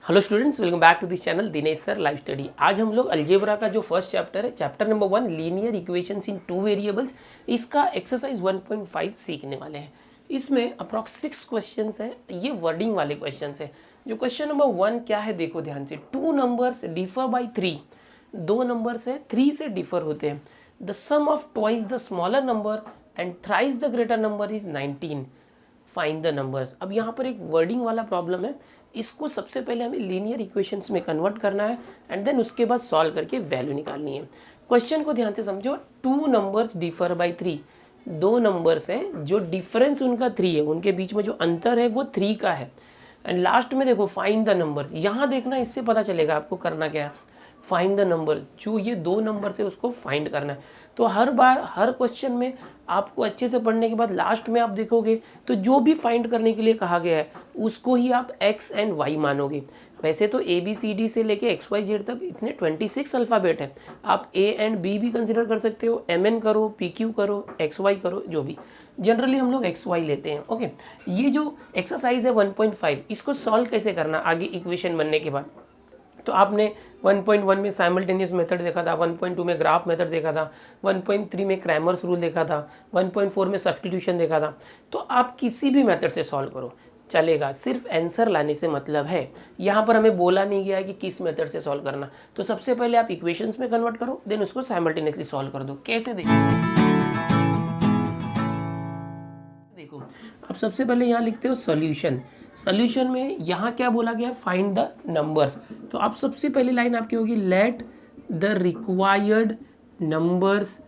Hello students, welcome back to this channel Dinesh sir live study. आज हम लोग algebra का जो फर्स्ट चैप्टर है, chapter number 1 linear equations in two variables, इसका एक्सरसाइज 1.5 सीखने वाले हैं। इसमें अप्रॉक्स 6 क्वेश्चंस हैं। ये वर्डिंग वाले क्वेश्चंस हैं। जो क्वेश्चन नंबर 1 क्या है देखो ध्यान से। 2 नंबर्स डिफर बाई 3, 2 नंबर्स है 3 से डिफर होते हैं। The sum of twice the smaller number and thrice the greater number is 19, find the numbers. अब यहाँ पर एक वर्डिंग वाला प्रॉब्लम है। इसको सबसे पहले हमें लीनियर इक्वेशंस में कन्वर्ट करना है एंड देन उसके बाद सॉल्व करके वैल्यू निकालनी है। क्वेश्चन को ध्यान से समझो। 2 नंबर्स डिफर बाय 3, 2 नंबर्स हैं जो डिफरेंस उनका 3 है, उनके बीच में जो अंतर है वो 3 का है। एंड लास्ट में देखो फाइंड द नंबर्स, यहाँ देखना, इससे पता चलेगा आपको करना क्या है। फाइंड द नंबर, जो ये 2 नंबर से उसको फाइंड करना है। तो हर बार हर क्वेश्चन में आपको अच्छे से पढ़ने के बाद लास्ट में आप देखोगे तो जो भी फाइंड करने के लिए कहा गया है उसको ही आप एक्स एंड वाई मानोगे। वैसे तो ए बी सी डी से लेके एक्स वाई जेड तक इतने 26 अल्फ़ाबेट है। आप ए एंड बी भी कंसिडर कर सकते हो, एम एन करो, पी क्यू करो, एक्स वाई करो, जो भी। जनरली हम लोग एक्स वाई लेते हैं। ओके, ये जो एक्सरसाइज है 1.5, इसको सॉल्व कैसे करना आगे इक्वेशन बनने के बाद। तो आपने 1.1 में साइमल्टेनियस मेथड देखा था, 1.2 में ग्राफ मेथड देखा था, 1.3 में क्रैमर्स रूल देखा था, 1.4 में सब्स्टिट्यूशन देखा था। तो आप किसी भी मेथड से सॉल्व करो चलेगा, सिर्फ आंसर लाने से मतलब है। यहाँ पर हमें बोला नहीं गया है कि किस मेथड से सॉल्व करना। तो सबसे पहले आप इक्वेशंस में कन्वर्ट करो, देन उसको साइमल्टेनियसली सॉल्व कर दो। कैसे देखो, आप सबसे पहले यहाँ लिखते हो सॉल्यूशन। सॉल्यूशन में यहाँ क्या बोला गया, फाइंड द नंबर्स। तो आप सबसे पहली लाइन आपकी होगी let the required numbers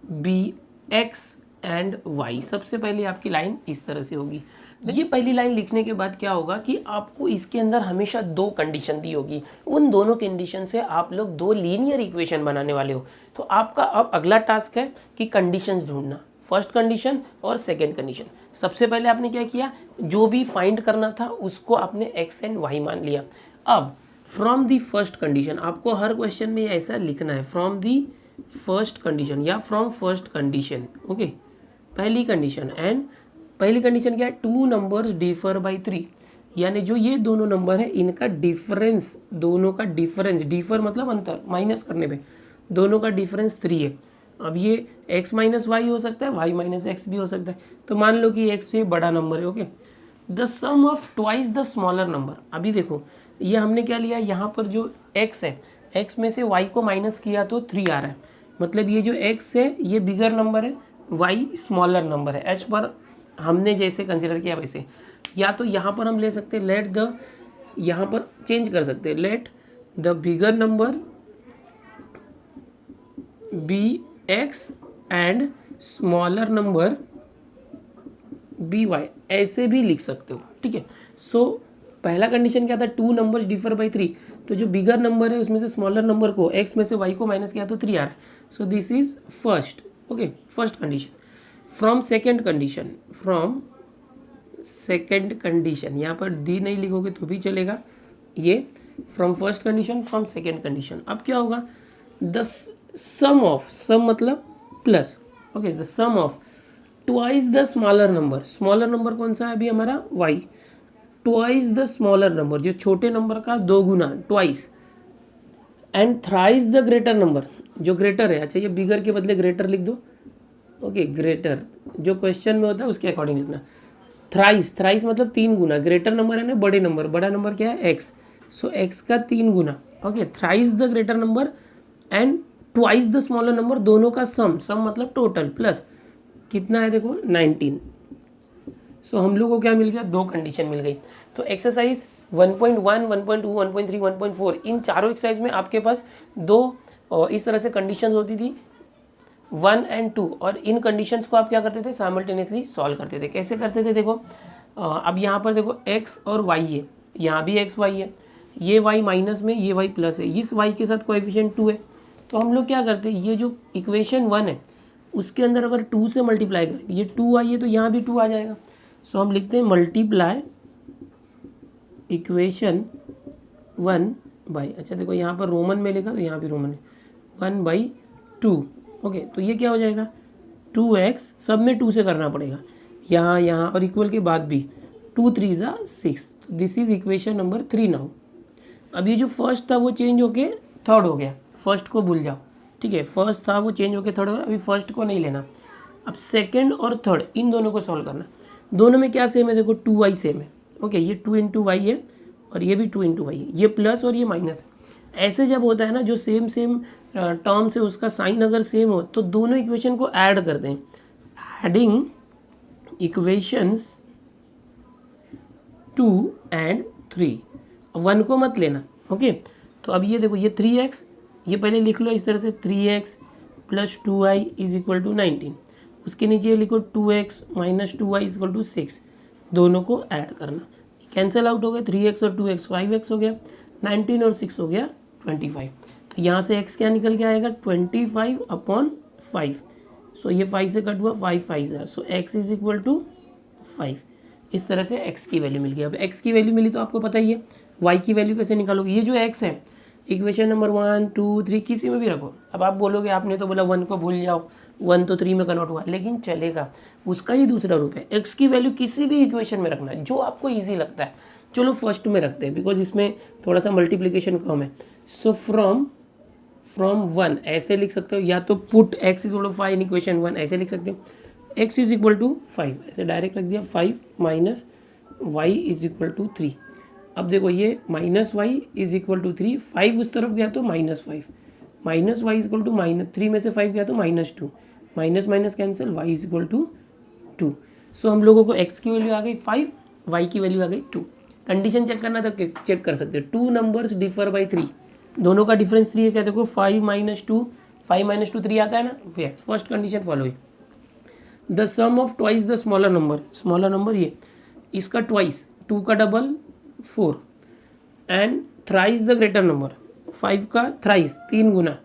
be x and y. सबसे पहले आपकी लाइन इस तरह से होगी। ये पहली लाइन लिखने के बाद क्या होगा कि आपको इसके अंदर हमेशा 2 कंडीशन दी होगी। उन दोनों कंडीशन से आप लोग 2 लीनियर इक्वेशन बनाने वाले हो। तो आपका अब अगला टास्क है कि कंडीशंस ढूंढना, फर्स्ट कंडीशन और सेकंड कंडीशन। सबसे पहले आपने क्या किया, जो भी फाइंड करना था उसको आपने एक्स एंड वाई मान लिया। अब फ्रॉम दी फर्स्ट कंडीशन, आपको हर क्वेश्चन में ऐसा लिखना है, फ्रॉम दी फर्स्ट कंडीशन या फ्रॉम फर्स्ट कंडीशन। ओके, पहली कंडीशन। एंड पहली कंडीशन क्या है, 2 नंबर्स डिफर बाई 3, यानी जो ये दोनों नंबर है इनका डिफरेंस, दोनों का डिफरेंस, डिफर मतलब अंतर, माइनस करने पे दोनों का डिफरेंस 3 है। अब ये x माइनस वाई हो सकता है, y माइनस एक्स भी हो सकता है। तो मान लो कि x से बड़ा नंबर है। Okay, the sum of twice the smaller number. अभी देखो ये हमने क्या लिया, यहाँ पर जो x है, x में से y को माइनस किया तो 3 आ रहा है। मतलब ये जो x है ये बिगर नंबर है, y स्मॉलर नंबर है। h पर हमने जैसे कंसिडर किया वैसे, या तो यहाँ पर हम ले सकते हैं लेट द, यहाँ पर चेंज कर सकते हैं, let the bigger number be x and smaller number be y, ऐसे भी लिख सकते हो। ठीक है। सो पहला कंडीशन क्या था, 2 नंबर्स डिफर बाई 3। तो जो बिगर नंबर है उसमें से स्मॉलर नंबर को x में से y को माइनस किया तो 3 आ रहा है। So this is first. Okay, first condition. From second condition, from second condition, यहाँ पर दी नहीं लिखोगे तो भी चलेगा। ये from first condition, from second condition. अब क्या होगा, द सम ऑफ, सम मतलब plus. Okay, the sum of twice the smaller number, smaller number कौन सा है अभी हमारा, y, twice the smaller number, जो छोटे नंबर का 2 गुना, twice, and thrice the greater number, जो ग्रेटर है। अच्छा, ये बिगर के बदले ग्रेटर लिख दो। ओके, ग्रेटर जो क्वेश्चन में होता है उसके अकॉर्डिंग लिखना। थ्राइस, थ्राइस मतलब 3 गुना, ग्रेटर नंबर है ना बड़े नंबर, बड़ा नंबर क्या है x, सो x का 3 गुना। Okay, thrice the greater number and twice the smaller number, दोनों का सम, सम मतलब टोटल, प्लस कितना है देखो 19। सो हम लोग को क्या मिल गया, 2 कंडीशन मिल गई। तो एक्सरसाइज 1.1, 1.2, 1.3, 1.4, इन चारों एक्सरसाइज में आपके पास 2 इस तरह से कंडीशंस होती थी, 1 एंड 2। और इन कंडीशंस को आप क्या करते थे, साइमल्टेनियसली सॉल्व करते थे। कैसे करते थे देखो, अब यहाँ पर देखो x और y है, यहाँ भी x y है, ये y माइनस में, ये y प्लस है, इस y के साथ कोएफिशिएंट 2 है। तो हम लोग क्या करते हैं, ये जो इक्वेशन 1 है उसके अंदर अगर 2 से मल्टीप्लाई करें, ये 2 आई है तो यहाँ भी 2 आ जाएगा। सो हम लिखते हैं मल्टीप्लाई इक्वेशन 1 बाई, अच्छा देखो यहाँ पर रोमन में लिखा तो यहाँ भी रोमन में, 1/2। ओके, तो ये क्या हो जाएगा, 2x, सब में 2 से करना पड़ेगा, यहाँ यहाँ और इक्वल के बाद भी 2 3 ज़ा 6। This is equation number 3 now. अब ये जो फर्स्ट था वो चेंज होके थर्ड हो गया, फर्स्ट को भूल जाओ, ठीक है, फर्स्ट था वो चेंज होके थर्ड हो गया, अभी फर्स्ट को नहीं लेना। अब सेकंड और थर्ड इन दोनों को सॉल्व करना। दोनों में क्या सेम है, देखो 2y सेम है, ओके, ये 2 इंटू वाई है और ये भी 2 इंटू वाई है, ये प्लस और ये माइनस है। ऐसे जब होता है ना, जो सेम सेम टर्म से उसका साइन अगर सेम हो तो दोनों इक्वेशन को ऐड कर दें। एडिंग इक्वेशंस 2 and 3, 1 को मत लेना, ओके। तो अब ये देखो, ये 3x, ये पहले लिख लो इस तरह से, 3x plus 2y is equal to 19। उसके नीचे लिखो 2x minus 2y is equal to 6। दोनों को ऐड करना, कैंसिल आउट हो गया, 3x और 2x 5x हो गया, 19 और 6 हो गया 25। तो यहाँ से x क्या निकल के आएगा, 25/5। सो ये 5 से कट हुआ, 5 5 है, सो x इज इक्वल टू 5। इस तरह से x की वैल्यू मिल गई। अब x की वैल्यू मिली तो आपको पता ही है y की वैल्यू कैसे निकालोगे। ये जो x है, इक्वेशन नंबर 1 2 3 किसी में भी रखो। अब आप बोलोगे आपने तो बोला 1 को भूल जाओ, 1 तो 3 में कन्वर्ट हुआ, लेकिन चलेगा, उसका ही दूसरा रूप है। x की वैल्यू किसी भी इक्वेशन में रखना जो आपको ईजी लगता है। चलो फर्स्ट में रखते हैं, बिकॉज इसमें थोड़ा सा मल्टीप्लीकेशन कम है। सो फ्रॉम 1 ऐसे लिख सकते हो, या तो put x is equal to 5 in equation 1 ऐसे लिख सकते हो, x इज इक्वल टू 5 ऐसे डायरेक्ट रख दिया, 5 minus y is equal to 3। अब देखो ये minus y is equal to 3, 5 उस तरफ गया तो -5, minus y is equal to -3 में से 5 गया तो -2, minus minus cancel, y is equal to 2। So हम लोगों को x की वैल्यू आ गई 5, y की वैल्यू आ गई 2। कंडीशन चेक करना तो चेक कर सकते हो, 2 नंबर्स डिफर बाई 3, दोनों का डिफरेंस 3 है। क्या देखो 5 - 2, 5 - 2 3 आता है ना, यस, फर्स्ट कंडीशन फॉलो हुई। The sum of twice the smaller number, smaller number ये, इसका ट्वाइस, 2 का double 4, and thrice the greater number, 5 का थ्राइस 3 गुना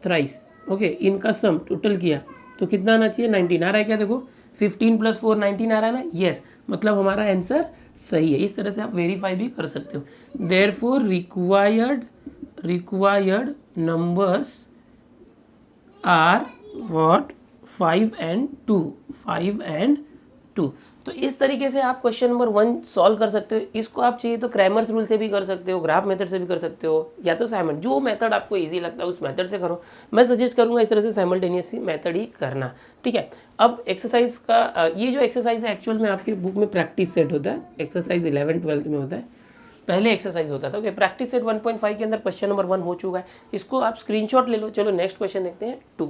थ्राइस, ओके, इनका सम टोटल किया तो कितना आना चाहिए, 19 आ रहा है। क्या देखो 15 + 4 19 आ रहा है ना, यस, मतलब हमारा आंसर सही है। इस तरह से आप वेरीफाई भी कर सकते हो। Therefore required numbers are what, 5 and 2, 5 and 2। तो इस तरीके से आप क्वेश्चन नंबर 1 सॉल्व कर सकते हो। इसको आप चाहिए तो क्रैमर्स रूल से भी कर सकते हो, ग्राफ मेथड से भी कर सकते हो, या तो साइमन, जो मेथड आपको इजी लगता है उस मेथड से करो। मैं सजेस्ट करूंगा इस तरह से साइमल्टेनियसली मेथड ही करना, ठीक है। अब एक्सरसाइज का ये जो एक्सरसाइज है एक्चुअल में आपके बुक में प्रैक्टिस सेट होता है, एक्सरसाइज 11 12 में होता है, पहले एक्सरसाइज होता था, ओके। प्रैक्टिस सेट 1.5 के अंदर क्वेश्चन नंबर 1 हो चुका है, इसको आप स्क्रीनशॉट ले लो। चलो नेक्स्ट क्वेश्चन देखते हैं 2।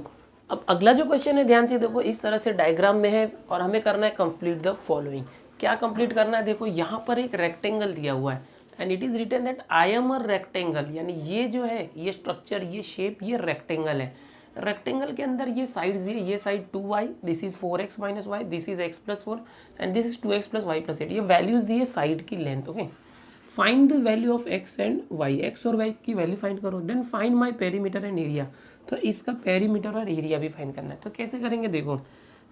अब अगला जो क्वेश्चन है, ध्यान से देखो, इस तरह से डायग्राम में है और हमें करना है कंप्लीट द फॉलोइंग। क्या कंप्लीट करना है, देखो यहाँ पर एक रेक्टेंगल दिया हुआ है and it is written that I am a rectangle, यानी ये जो है, ये स्ट्रक्चर, ये शेप, ये रेक्टेंगल है। रेक्टेंगल के अंदर ये साइड्स, ये side 2y, this is 4x - y, this is x + 4 and this is 2x + y + 8। ये वैल्यूज दी है साइड की length, okay. Find the value of x and y, x और y की वैल्यू फाइंड करो। Then find my perimeter and area, तो इसका perimeter और area भी फाइंड करना है। तो कैसे करेंगे, देखो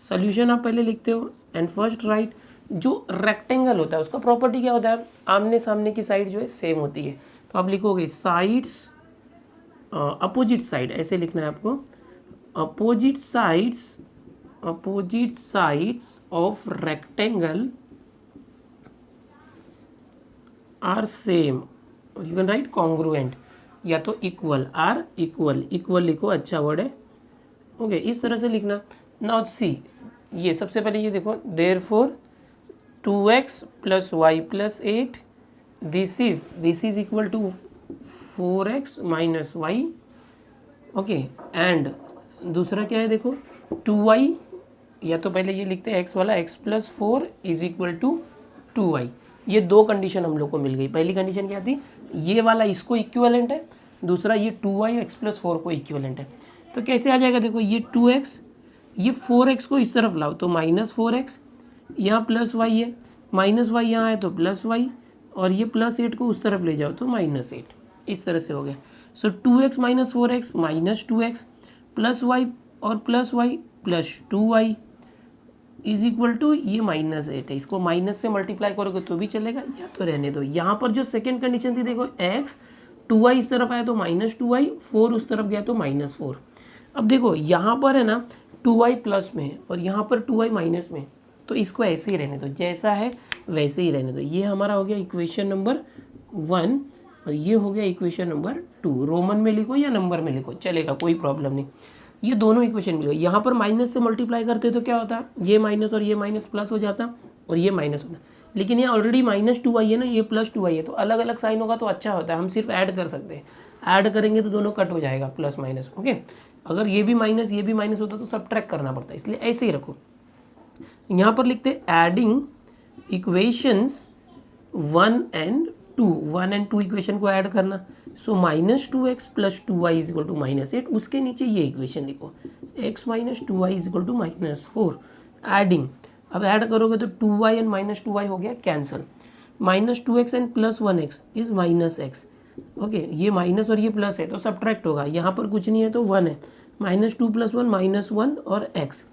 सोल्यूशन आप पहले लिखते हो एंड फर्स्ट राइट। जो रेक्टेंगल होता है उसका प्रॉपर्टी क्या होता है, आमने सामने की साइड जो है सेम होती है। तो आप लिखोगे साइड्स, अपोजिट साइड ऐसे लिखना है आपको, opposite sides of rectangle are same, you can write congruent, या तो इक्वल, आर इक्वल लिखो, अच्छा वर्ड है, ओके। इस तरह से लिखना। नाउ सी, ये सबसे पहले ये देखो, therefore 2x + y + 8, this is equal to 4x - y, okay. And दूसरा क्या है, देखो 2y, या तो पहले ये लिखते हैं x वाला, x + 4 is equal to 2y। ये दो कंडीशन हम लोग को मिल गई। पहली कंडीशन क्या थी, ये वाला इसको इक्विवेलेंट है, दूसरा ये 2y x + 4 को इक्विवेलेंट है। तो कैसे आ जाएगा, देखो ये 2x, ये 4x को इस तरफ लाओ तो -4x, यहाँ +y है, -y यहाँ है तो +y, और ये +8 को उस तरफ ले जाओ तो -8। इस तरह से हो गया। So 2x - 4x -2x +y और +y +2y is equal to ये -8 है। इसको माइनस से मल्टीप्लाई करोगे तो भी चलेगा, या तो रहने दो। यहाँ पर जो सेकंड कंडीशन थी, देखो x 2y इस तरफ आया तो -2y, 4 उस तरफ गया तो -4। अब देखो यहाँ पर है ना 2y प्लस में है और यहाँ पर 2y माइनस में, तो इसको ऐसे ही रहने दो, जैसा है वैसे ही रहने दो। ये हमारा हो गया इक्वेशन नंबर 1 और ये हो गया इक्वेशन नंबर 2। रोमन में लिखो या नंबर में लिखो चलेगा, कोई प्रॉब्लम नहीं। ये दोनों इक्वेशन मिल गए। यहाँ पर माइनस से मल्टीप्लाई करते तो क्या होता, ये माइनस और ये माइनस प्लस हो जाता और ये माइनस होता, लेकिन ये ऑलरेडी -2 आई है ना, ये +2 आई है, तो अलग अलग साइन होगा तो अच्छा होता है, हम सिर्फ ऐड कर सकते हैं। ऐड करेंगे तो दोनों कट हो जाएगा प्लस माइनस। ओके, अगर ये भी माइनस ये भी माइनस होता तो सब्ट्रैक्ट करना पड़ता है, इसलिए ऐसे ही रखो। यहाँ पर लिखते adding equations 1 and 2, 1 and 2 equation को ऐड करना। सो -2x + 2y = -8। उसके नीचे ये इक्वेशन देखो, x - 2y = -4। एडिंग, अब ऐड करोगे तो 2y and -2y हो गया cancel. -2x and +1x is -x। Okay, ये माइनस और ये प्लस है तो सब्ट्रैक्ट होगा, यहाँ पर कुछ नहीं है तो 1 है। -2 + 1 -1 और x।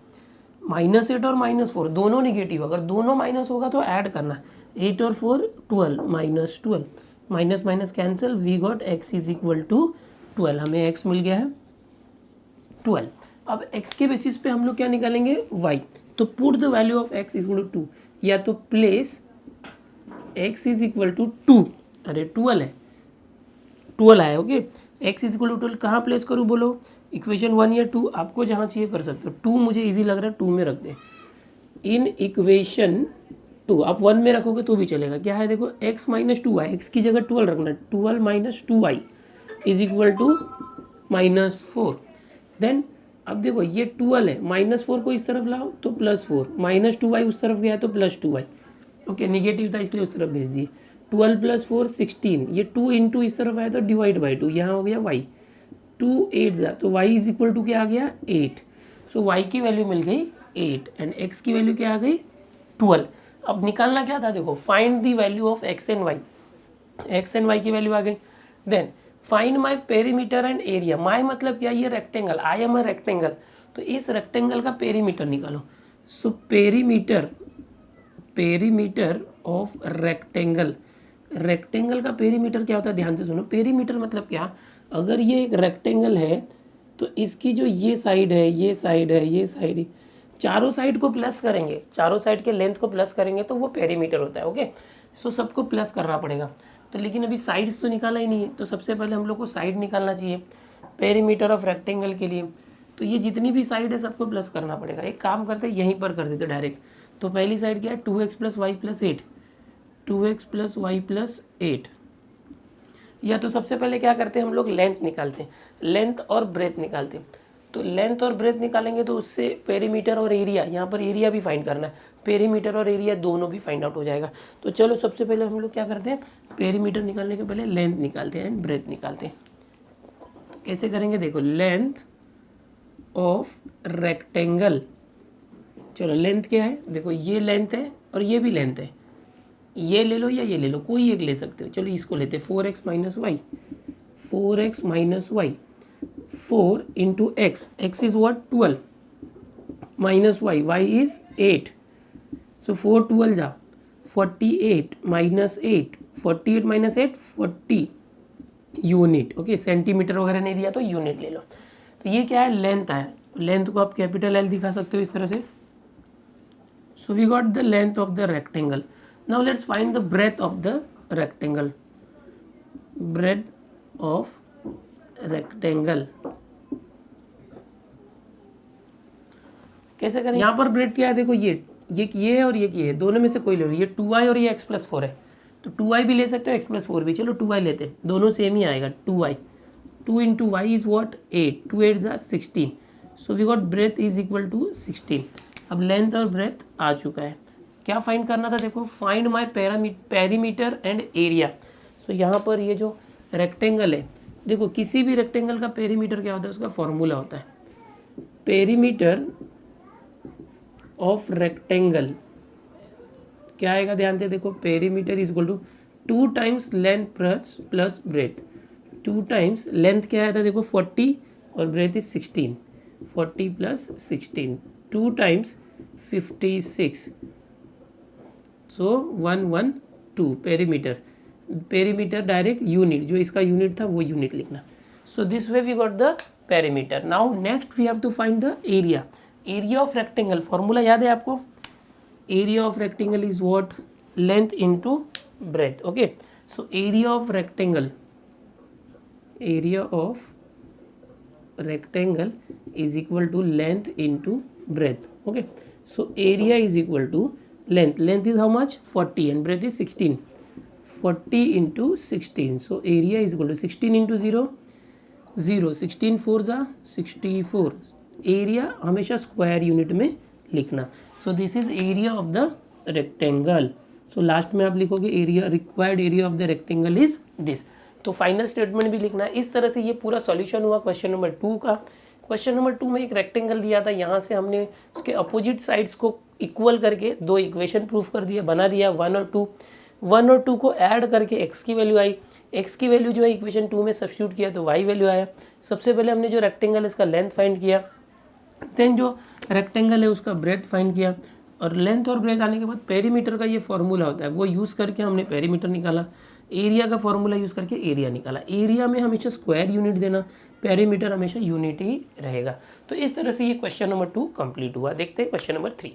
-8 और -4 दोनों निगेटिव, अगर दोनों माइनस होगा तो ऐड करना। 8 और 4 12, -12, minus minus cancel, we got x = 12। हमें x मिल गया है 12। अब x के बेसिस पे हम लोग क्या निकालेंगे, y। तो put the value of x = 2, या तो प्लेस x = 2, अरे 12 है, 12 आया। ओके, x = 12 कहाँ प्लेस करूँ बोलो, इक्वेशन 1 या 2, आपको जहाँ चाहिए कर सकते हो। 2 मुझे इजी लग रहा है, 2 में रख दें। इन इक्वेशन 2 आप 1 में रखोगे तो भी चलेगा। क्या है देखो, x - 2y, x की जगह 12 रखना, 12 - 2y = -4। देन अब देखो ये 12 है, -4 को इस तरफ लाओ तो +4, -2y उस तरफ गया तो +2y। ओके, निगेटिव था इसलिए उस तरफ भेज दिए। 12 + 4 16, ये 2 × इस तरफ आया तो /2, यहाँ हो गया y। 2 8 जा तो y = क्या आ गया 8। सो y की वैल्यू मिल गई 8 एंड x की वैल्यू क्या आ गई 12। अब निकालना क्या था देखो, find the value of x and y। x and y की वैल्यू आ गई। Then find my perimeter and area. My मतलब क्या, ये rectangle, I am a rectangle, तो इस रेक्टेंगल का पेरीमीटर निकालो। So perimeter of rectangle. Rectangle का पेरीमीटर क्या होता है, ध्यान से सुनो। पेरीमीटर मतलब क्या, अगर ये एक रेक्टेंगल है तो इसकी जो ये साइड है, ये साइड है, ये साइड है, चारों साइड को प्लस करेंगे, चारों साइड के लेंथ को प्लस करेंगे तो वो पेरीमीटर होता है। ओके, सो सबको प्लस करना पड़ेगा। तो लेकिन अभी साइड्स तो निकाला ही नहीं है, तो सबसे पहले हम लोग को साइड निकालना चाहिए पेरीमीटर ऑफ रेक्टेंगल के लिए। तो ये जितनी भी साइड है सबको प्लस करना पड़ेगा। एक काम करते यहीं पर कर देते डायरेक्ट। तो पहली साइड क्या है, 2x + y + 8, 2x + y + 8। या तो सबसे पहले क्या करते हैं हम लोग, लेंथ निकालते हैं, लेंथ और ब्रेथ निकालते हैं। तो लेंथ और ब्रेथ निकालेंगे तो उससे पेरीमीटर और एरिया, यहाँ पर एरिया भी फाइंड करना है, पेरीमीटर और एरिया दोनों भी फाइंड आउट हो जाएगा। तो चलो सबसे पहले हम लोग क्या करते हैं, पेरीमीटर निकालने के पहले लेंथ निकालते हैं एंड ब्रेथ निकालते हैं। तो कैसे करेंगे देखो, लेंथ ऑफ रेक्टेंगल, चलो लेंथ क्या है देखो, ये लेंथ है और ये भी लेंथ है, ये ले लो या ये ले लो, कोई एक ले सकते हो। चलो इसको लेते हैं, 4x - y, 4x - y, 4 × x, x is what 12, minus y, y is 8, so 4 12 जा 48 - 8, 48 - 8 40 यूनिट। ओके, सेंटीमीटर वगैरह नहीं दिया तो यूनिट ले लो। तो ये क्या है, लेंथ है। लेंथ को आप कैपिटल L दिखा सकते हो इस तरह से। So we got the length of the rectangle. Now let's find the breadth of the rectangle. Breadth of rectangle कैसे करें, यहाँ पर ब्रेथ क्या है देखो, ये है और ये है, दोनों में से कोई ले लो। ये 2y और ये x + 4 है, तो 2y भी ले सकते हो, x + 4 भी। चलो 2y लेते हैं, दोनों सेम ही आएगा। 2y, 2 × y इज व्हाट 8, 2 8 जा 16, सो वी गॉट ब्रेथ = 16। अब लेंथ और ब्रेथ आ चुका है। क्या फाइंड करना था देखो, find my perimeter and area. So यहाँ पर ये जो रेक्टेंगल है देखो, किसी भी रेक्टेंगल का पेरीमीटर क्या होता है, उसका फॉर्मूला होता है पेरीमीटर ऑफ रेक्टेंगल। क्या आएगा ध्यान से देखो, perimeter = 2 times length plus breadth. 2 times length क्या आया था देखो 40 और ब्रेथ इज 16, 40 + 16, 2 टाइम्स 56, सो 112 पेरीमीटर। पेरीमीटर डायरेक्ट यूनिट, जो इसका यूनिट था वो यूनिट लिखना। So this way we got the perimeter. Now next we have to find the area. Area of rectangle formula याद है आपको, area of rectangle is what, length into breadth. Okay, so area of rectangle is equal to length into breadth. Okay, so area is equal to length is how much 40 and breadth is 16. 40 into 16, so area is equal to 16 into 0 0, 16 4 जा 64. Area हमेशा square unit में लिखना. So this is area of the rectangle. So last में आप लिखोगे area, required area of the rectangle is this. तो final statement भी लिखना है. इस तरह से ये पूरा सॉल्यूशन हुआ क्वेश्चन नंबर 2 का. क्वेश्चन नंबर 2 में एक रेक्टेंगल दिया था, यहाँ से हमने उसके अपोजिट साइड्स को इक्वल करके दो इक्वेशन प्रूफ कर दिया, बना दिया 1 और 2. 1 और 2 को ऐड करके x की वैल्यू आई. x की वैल्यू जो है इक्वेशन 2 में सब्स्टिट्यूट किया तो y वैल्यू आया. सबसे पहले हमने जो रेक्टेंगल है इसका लेंथ फाइंड किया, देन जो रेक्टेंगल है उसका ब्रेथ फाइंड किया, और लेंथ और ब्रेथ आने के बाद पेरीमीटर का ये फॉर्मूला होता है वो यूज़ करके हमने पेरीमीटर निकाला. एरिया का फॉर्मूला यूज़ करके एरिया निकाला. एरिया में हमेशा स्क्वायर यूनिट देना, पेरीमीटर हमेशा यूनिट ही रहेगा. तो इस तरह से ये क्वेश्चन नंबर 2 कंप्लीट हुआ. देखते हैं क्वेश्चन नंबर 3.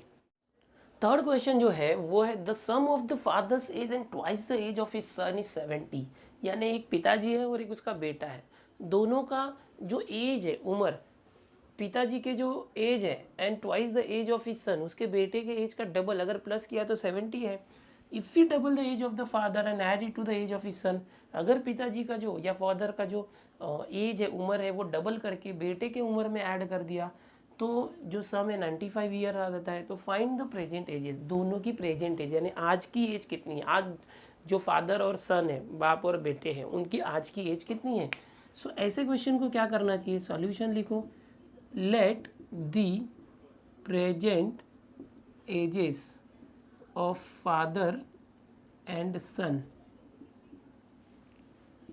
थर्ड क्वेश्चन जो है वो है the sum of the father's age and twice the age of his son is 70. यानी एक पिताजी है और एक उसका बेटा है, दोनों का जो एज है, उम्र, पिताजी के जो एज है and twice the age of his son, उसके बेटे के एज का डबल, अगर प्लस किया तो 70 है. If we double the age of the father and add it to the age of his son, अगर पिताजी का जो या फादर का जो एज है, उम्र है, वो डबल करके बेटे के उम्र में ऐड कर दिया तो जो सम है 95 ईयर आ जाता है. तो फाइंड द प्रेजेंट एजेस, दोनों की प्रेजेंट एज यानी आज की एज कितनी है. आज जो फादर और सन है, बाप और बेटे हैं, उनकी आज की एज कितनी है. सो ऐसे क्वेश्चन को क्या करना चाहिए, सॉल्यूशन लिखो. Let the present ages of father and son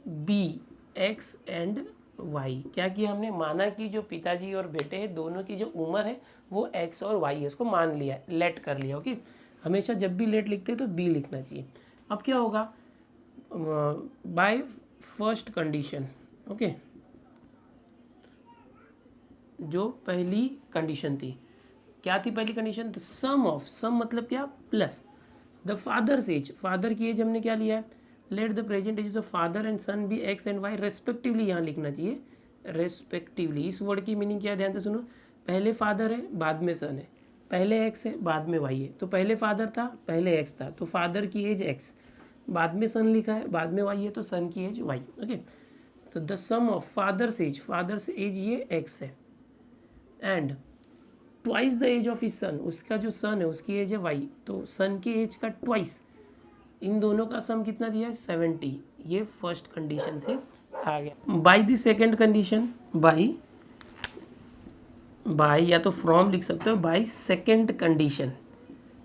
be x and y. क्या किया हमने, माना कि जो पिताजी और बेटे हैं दोनों की जो उम्र है वो एक्स और वाई है, उसको मान लिया, लेट कर लिया. ओके, हमेशा जब भी लेट लिखते हैं तो बी लिखना चाहिए. अब क्या होगा, बाय फर्स्ट कंडीशन. ओके, जो पहली कंडीशन थी, क्या थी पहली condition, the sum of, sum मतलब क्या, plus the father's age, father की एज हमने क्या लिया है, let the present age of father and son be x and y respectively. यहाँ लिखना चाहिए रेस्पेक्टिवली. इस वर्ड की मीनिंग क्या है, ध्यान से सुनो. पहले फादर है, बाद में सन है, पहले एक्स है, बाद में वाई है. तो पहले फादर था, पहले एक्स था, तो फादर की एज एक्स, बाद में सन लिखा है, बाद में वाई है, तो सन की एज वाई. ओके, तो the sum of father's age ये एक्स है and twice the age of his son, उसका जो सन है उसकी एज है वाई, तो सन की एज का ट्वाइस, इन दोनों का सम कितना दिया है 70. ये फर्स्ट कंडीशन से आ गया. By the second condition, by या तो फ्रॉम लिख सकते हो, by second condition.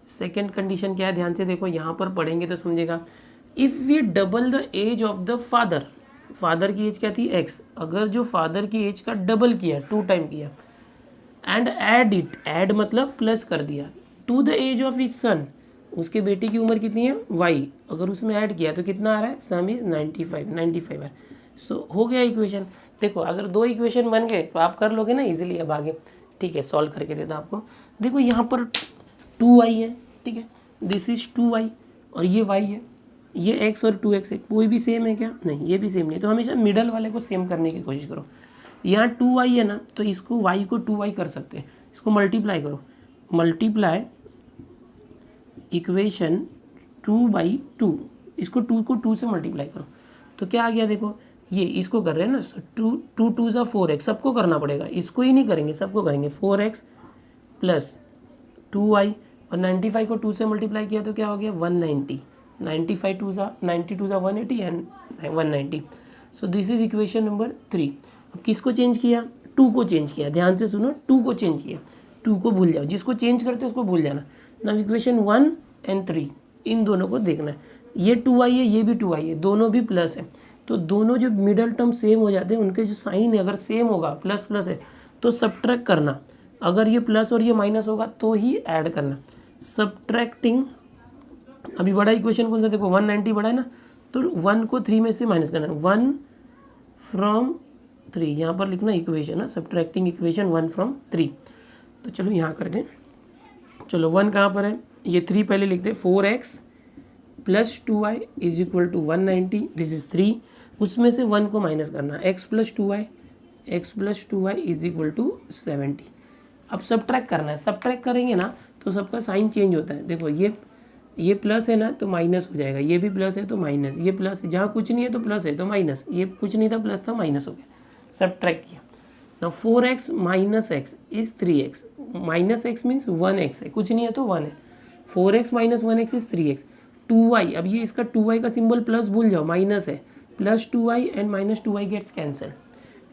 Second condition क्या है, ध्यान से देखो, यहाँ पर पढ़ेंगे तो समझेगा. If we double the age of the father, father की एज क्या थी एक्स, अगर जो फादर की एज का डबल किया, 2 टाइम किया, एंड ऐड इट, ऐड मतलब प्लस कर दिया, to the age of his son, उसके बेटे की उम्र कितनी है वाई, अगर उसमें ऐड किया तो कितना आ रहा है, सम इज 95 है. सो हो गया इक्वेशन. देखो अगर 2 इक्वेशन बन गए तो आप कर लोगे ना इजीली. अब आगे ठीक है, सॉल्व करके देता हूँ आपको. देखो यहाँ पर 2y है, ठीक है, दिस इज 2y और ये y है, ये x और 2x है, कोई भी सेम है क्या, नहीं, ये भी सेम नहीं. तो हमेशा मिडल वाले को सेम करने की कोशिश करो. यहाँ 2y है ना, तो इसको y को 2y कर सकते हैं, इसको मल्टीप्लाई करो, मल्टीप्लाई इक्वेशन 2/2, इसको 2 को 2 से मल्टीप्लाई करो तो क्या आ गया. देखो ये इसको कर रहे हैं ना, 2 2 ज़ा 4x, सबको करना पड़ेगा, इसको ही नहीं करेंगे, सबको करेंगे. 4x प्लस 2y और 95 को 2 से मल्टीप्लाई किया तो क्या हो गया 190. 95 2 ज़ा 92 ज़ा 180 and 190. So this is equation number 3. अब किसको चेंज किया, 2 को चेंज किया. ध्यान से सुनो, 2 को चेंज किया, 2 को भूल जाओ, जिसको चेंज करते हो उसको भूल जाना. ना इक्वेशन 1 एंड 3 इन दोनों को देखना है. ये 2y है, ये भी 2y है, दोनों भी प्लस है, तो दोनों जो मिडल टर्म सेम हो जाते हैं, उनके जो साइन है अगर सेम होगा, प्लस प्लस है तो सब्ट्रैक्ट करना, अगर ये प्लस और ये माइनस होगा तो ही ऐड करना. सब्ट्रैक्टिंग, अभी बड़ा इक्वेशन कौन सा, देखो 190 बड़ा है ना, तो 1 को 3 में से माइनस करना, 1 फ्रॉम 3, यहाँ पर लिखना इक्वेशन है, सब्ट्रैक्टिंग इक्वेशन 1 फ्रॉम 3. तो चलो यहाँ कर दें. चलो 1 कहाँ पर है, ये 3 पहले लिखते हैं, 4x plus 2y is equal to 190, this is 3, उसमें से 1 को माइनस करना, x plus 2y is equal to 70। अब सब्ट्रैक्ट करना है, सब्ट्रैक्ट करेंगे ना तो सबका साइन चेंज होता है। देखो ये प्लस है ना तो माइनस हो जाएगा, ये भी प्लस है तो माइनस, ये प्लस है, जहाँ कुछ नहीं है तो प्लस है तो माइनस, ये कुछ नहीं था प्लस था माइनस हो गया, सब्ट्रैक्ट किया। ना 4x minus x is 3x, minus x means 1x है, कुछ नहीं है तो 1 है, 4x minus 1x is 3x। 2y, अब ये इसका 2y का सिंबल प्लस भूल जाओ, माइनस है, plus 2y and minus 2y gets cancelled,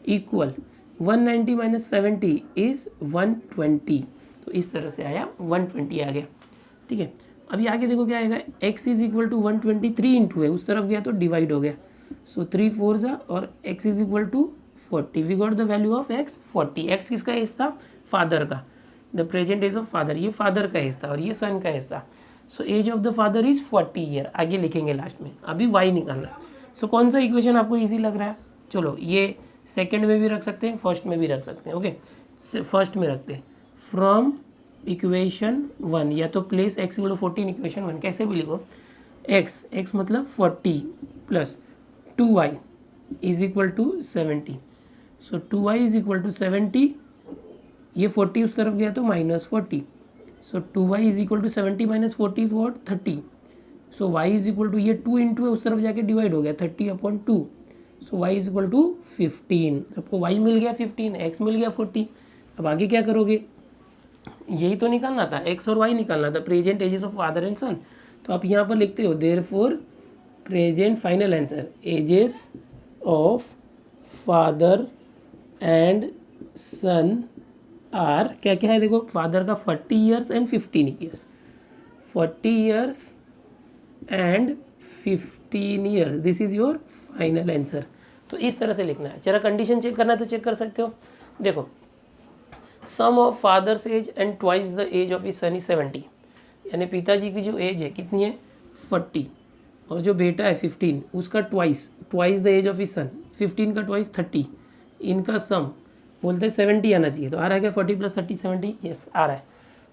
equal 190 minus 70 is 120। तो इस तरह से आया 120 आ गया, ठीक है। अभी आगे देखो क्या आएगा, x is equal to 123 into है, उस तरफ गया तो डिवाइड हो गया, सो 3 4 जा और x is equal to 40, we got the value of x 40। x किसका एज था, फादर का, the present age of father, ये फादर का एज था और ये सन का एज था, so age of the father is 40 year, आगे लिखेंगे लास्ट में। अभी y निकालना, सो कौन सा इक्वेशन आपको इजी लग रहा है, चलो ये सेकंड में भी रख सकते हैं, फर्स्ट में भी रख सकते हैं, ओके फर्स्ट में रखते हैं, फ्रॉम इक्वेशन 1, या तो place x equal to 14 equation 1, कैसे भी लिखो, x मतलब 40 plus 2y is equal to 70, सो 2y इज इक्वल टू 70, ये 40 उस तरफ गया तो माइनस 40, सो 2y is equal to 70 minus 40 is what 30, so y is equal to, ये 2 इंटू है उस तरफ जाके डिवाइड हो गया 30/2, सो y इज इक्वल टू 15। आपको y मिल गया 15, x मिल गया 40। अब आगे क्या करोगे, यही तो निकालना था, x और y निकालना था, present ages of father and son. तो आप यहाँ पर लिखते हो therefore present final answer ages of father and son are, क्या क्या है देखो, फादर का 40 years and 15 years, 40 years and 15 years, this is your final answer. तो इस तरह से लिखना है। जरा कंडीशन चेक करना है तो चेक कर सकते हो, देखो sum of father's age and twice the age of his son is 70, यानी पिताजी की जो एज है कितनी है 40, और जो बेटा है 15 उसका twice the age of his son, 15 का ट्वाइस 30, इनका सम बोलते हैं 70 आना चाहिए। तो आ रहा है क्या 40 प्लस 30 70, यस आ रहा है।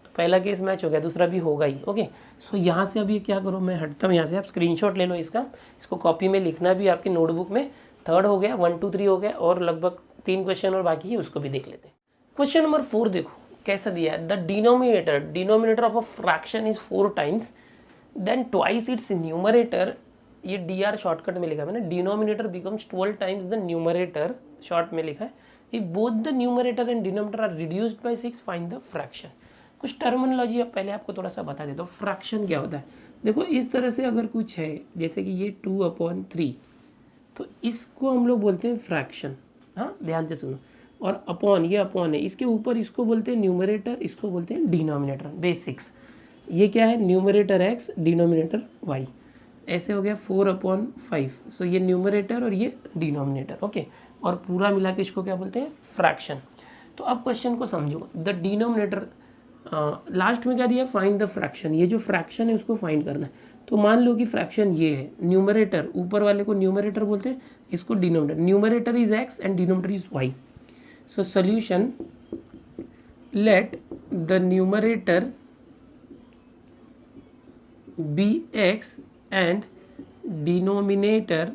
तो पहला केस मैच हो गया, दूसरा भी होगा ही, ओके। सो यहाँ से अभी क्या करो, मैं हटता हूँ यहाँ से, आप स्क्रीनशॉट ले लो इसका, इसको कॉपी में लिखना भी आपकी नोटबुक में। थर्ड हो गया, 1 2 3 हो गया, और लगभग 3 क्वेश्चन और बाकी है, उसको भी देख लेते हैं। क्वेश्चन नंबर 4 देखो कैसा दिया है, the denominator of a fraction is 4 times then twice its numerator, ये DR शॉर्टकट में लिखा है मैंने, denominator becomes 12 times the numerator, short में लिखा है, if both the numerator and denominator are reduced by 6 find the fraction. कुछ terminology अब पहले आपको थोड़ा सा बता देता हूँ, फ्रैक्शन क्या होता है। देखो इस तरह से अगर कुछ है, जैसे कि ये 2/3, तो इसको हम लोग बोलते हैं फ्रैक्शन, हाँ ध्यान से सुनो, और अपॉन, ये अपॉन है, इसके ऊपर इसको बोलते हैं न्यूमरेटर, इसको बोलते हैं डिनोमिनेटर, बेसिक्स। ये क्या है, न्यूमरेटर x डिनोमिनेटर y, ऐसे हो गया 4/5, सो ये न्यूमरेटर और ये डिनोमिनेटर, ओके, और पूरा मिला के इसको क्या बोलते हैं फ्रैक्शन। तो अब क्वेश्चन को समझो, द डिनोमिनेटर, लास्ट में क्या दिया, फाइंड द फ्रैक्शन, ये जो फ्रैक्शन है उसको फाइंड करना है। तो मान लो कि फ्रैक्शन ये है, न्यूमरेटर ऊपर वाले को न्यूमरेटर बोलते हैं, इसको denominator, numerator is x and denominator is y। So solution, let the numerator be x and denominator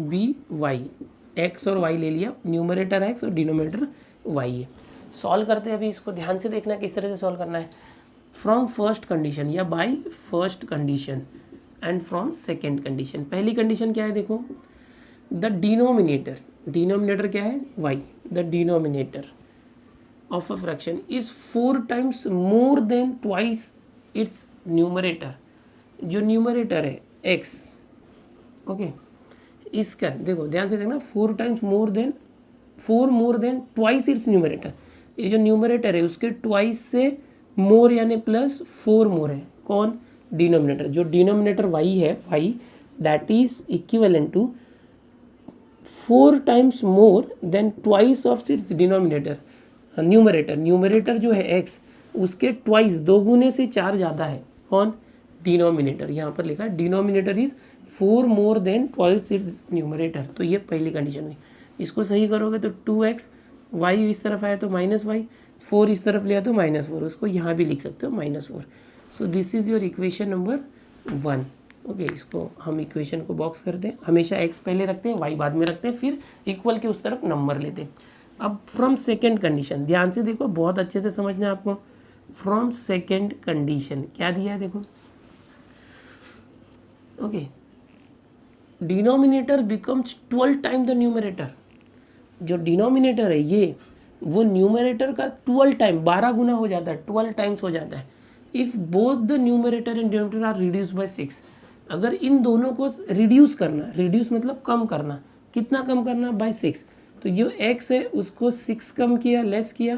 be y, x और y ले लिया, न्यूमरेटर x और डिनोमिनेटर y है। सॉल्व करते हैं अभी, इसको ध्यान से देखना किस तरह से सॉल्व करना है, फ्रॉम फर्स्ट कंडीशन या by first condition and from second condition. पहली कंडीशन क्या है देखो, द डिनोमिनेटर क्या है y, the denominator of a fraction is 4 times more then twice its numerator, जो न्यूमरेटर है x, ओके, इसका देखो ध्यान से देखना, 4 times more then twice its numerator, ये जो न्यूमरेटर है उसके ट्वाइस से मोर यानी प्लस 4 मोर है, कौन, डिनोमिनेटर, जो डिनोमिनेटर y है, y that is equivalent to 4 times more then twice of its denominator, numerator जो है x उसके ट्वाइस, 2 गुने से 4 ज़्यादा है, कौन, डिनोमिनेटर, यहाँ पर लिखा है denominator is 4 more then twice its numerator. तो ये पहली कंडीशन हुई, इसको सही करोगे तो 2x, y इस तरफ आया तो -y, 4 इस तरफ लिया तो -4, उसको यहाँ भी लिख सकते हो -4। सो this is your equation number 1। Okay, इसको हम इक्वेशन को बॉक्स करते हैं, हमेशा x पहले रखते हैं, y बाद में रखते हैं, फिर इक्वल के उस तरफ नंबर लेते हैं। अब फ्रॉम सेकेंड कंडीशन, ध्यान से देखो, बहुत अच्छे से समझना है आपको। फ्रॉम सेकेंड कंडीशन क्या दिया है देखो, okay, denominator becomes 12 time the numerator. जो डिनोमिनेटर है ये, वो न्यूमरेटर का 12 टाइम, 12 गुना हो जाता है, 12 टाइम्स हो जाता है। If both the numerator and denominator are reduce by 6, अगर इन दोनों को रिड्यूस करना, रिड्यूस मतलब कम करना, कितना कम करना, बाय 6, तो जो x है उसको 6 कम किया, लेस किया,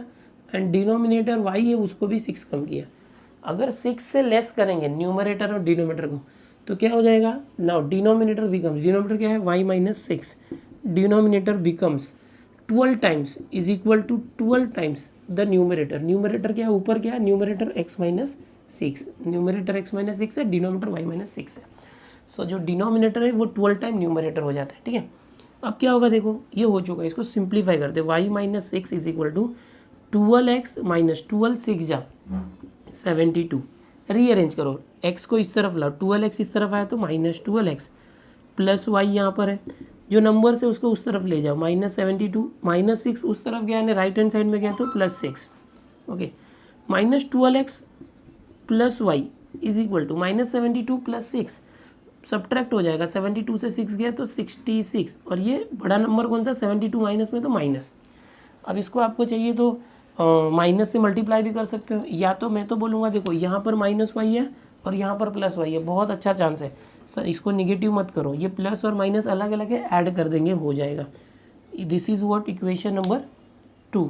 एंड डिनोमिनेटर y है उसको भी 6 कम किया। अगर 6 से लेस करेंगे न्यूमरेटर और डिनोमिनेटर को तो क्या हो जाएगा, नाउ डिनोमिनेटर बिकम्स, डिनोमिनेटर क्या है y minus 6, denominator becomes 12 times is equal to 12 times the numerator. Numerator क्या है, ऊपर क्या है, numerator x minus 6, numerator x minus 6 है, डिनोमिनेटर y माइनस 6 है। सो जो डिनोमिनेटर है वो 12 टाइम न्यूमरेटर हो जाता है, ठीक है। अब क्या होगा देखो, ये हो चुका है, इसको सिंप्लीफाई करते हैं। y minus 6 is equal to 12x minus 12 6 जा 72, रीअरेंज करो, x को इस तरफ लाओ, 12x इस तरफ आया तो माइनस 12x प्लस y यहाँ पर है, जो नंबर से उसको उस तरफ ले जाओ, माइनस 72, माइनस 6 उस तरफ गया है, राइट हैंड साइड में गया तो plus 6, okay, minus 12x plus y is equal to minus 72 plus 6, subtract हो जाएगा, 72 से 6 गया तो 66, और ये बड़ा नंबर कौन सा, 72 माइनस में तो माइनस। अब इसको आपको चाहिए तो माइनस से मल्टीप्लाई भी कर सकते हो, या तो मैं तो बोलूँगा देखो यहाँ पर माइनस वाई है और यहाँ पर प्लस वाई है, बहुत अच्छा चांस है सर, इसको निगेटिव मत करो, ये प्लस और माइनस अलग अलग है, ऐड कर देंगे हो जाएगा। This is what equation number 2।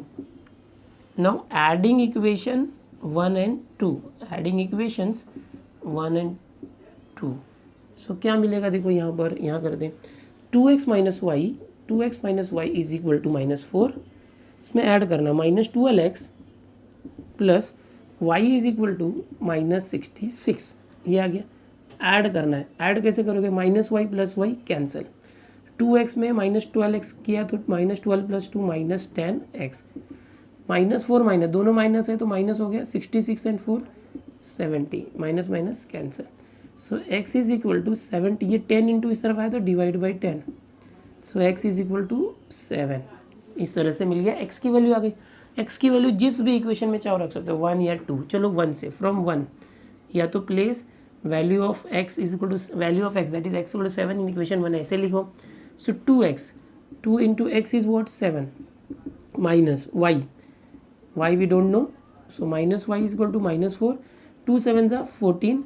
Now adding equation 1 and 2, adding equations 1 and 2, सो क्या मिलेगा देखो यहाँ पर, यहाँ कर दें 2x minus y is equal to minus 4, इसमें ऐड करना minus 12x plus y is equal to minus 66, ये आ गया। ऐड करना है, ऐड कैसे करोगे, minus y plus y cancel, 2x में माइनस 12x किया तो minus 12 plus 2 minus 10x, minus 4 minus, दोनों माइनस है तो माइनस हो गया, 66 and 4 70, minus minus cancel, so x is equal to 70, ये 10 इंटू इस तरफ आया तो divide by 10, so x is equal to 7, इस तरह से मिल गया, x की वैल्यू आ गई। x की वैल्यू जिस भी इक्वेशन में चाहो रख सकते हो, 1 या 2, चलो 1 से, फ्रॉम 1, या तो place value of x is equal to value of x that is x equal to 7 in equation 1, ऐसे लिखो। So 2x, 2 into x is what 7 minus y we don't know, so minus y is equal to minus 4, 2 7 जा 14,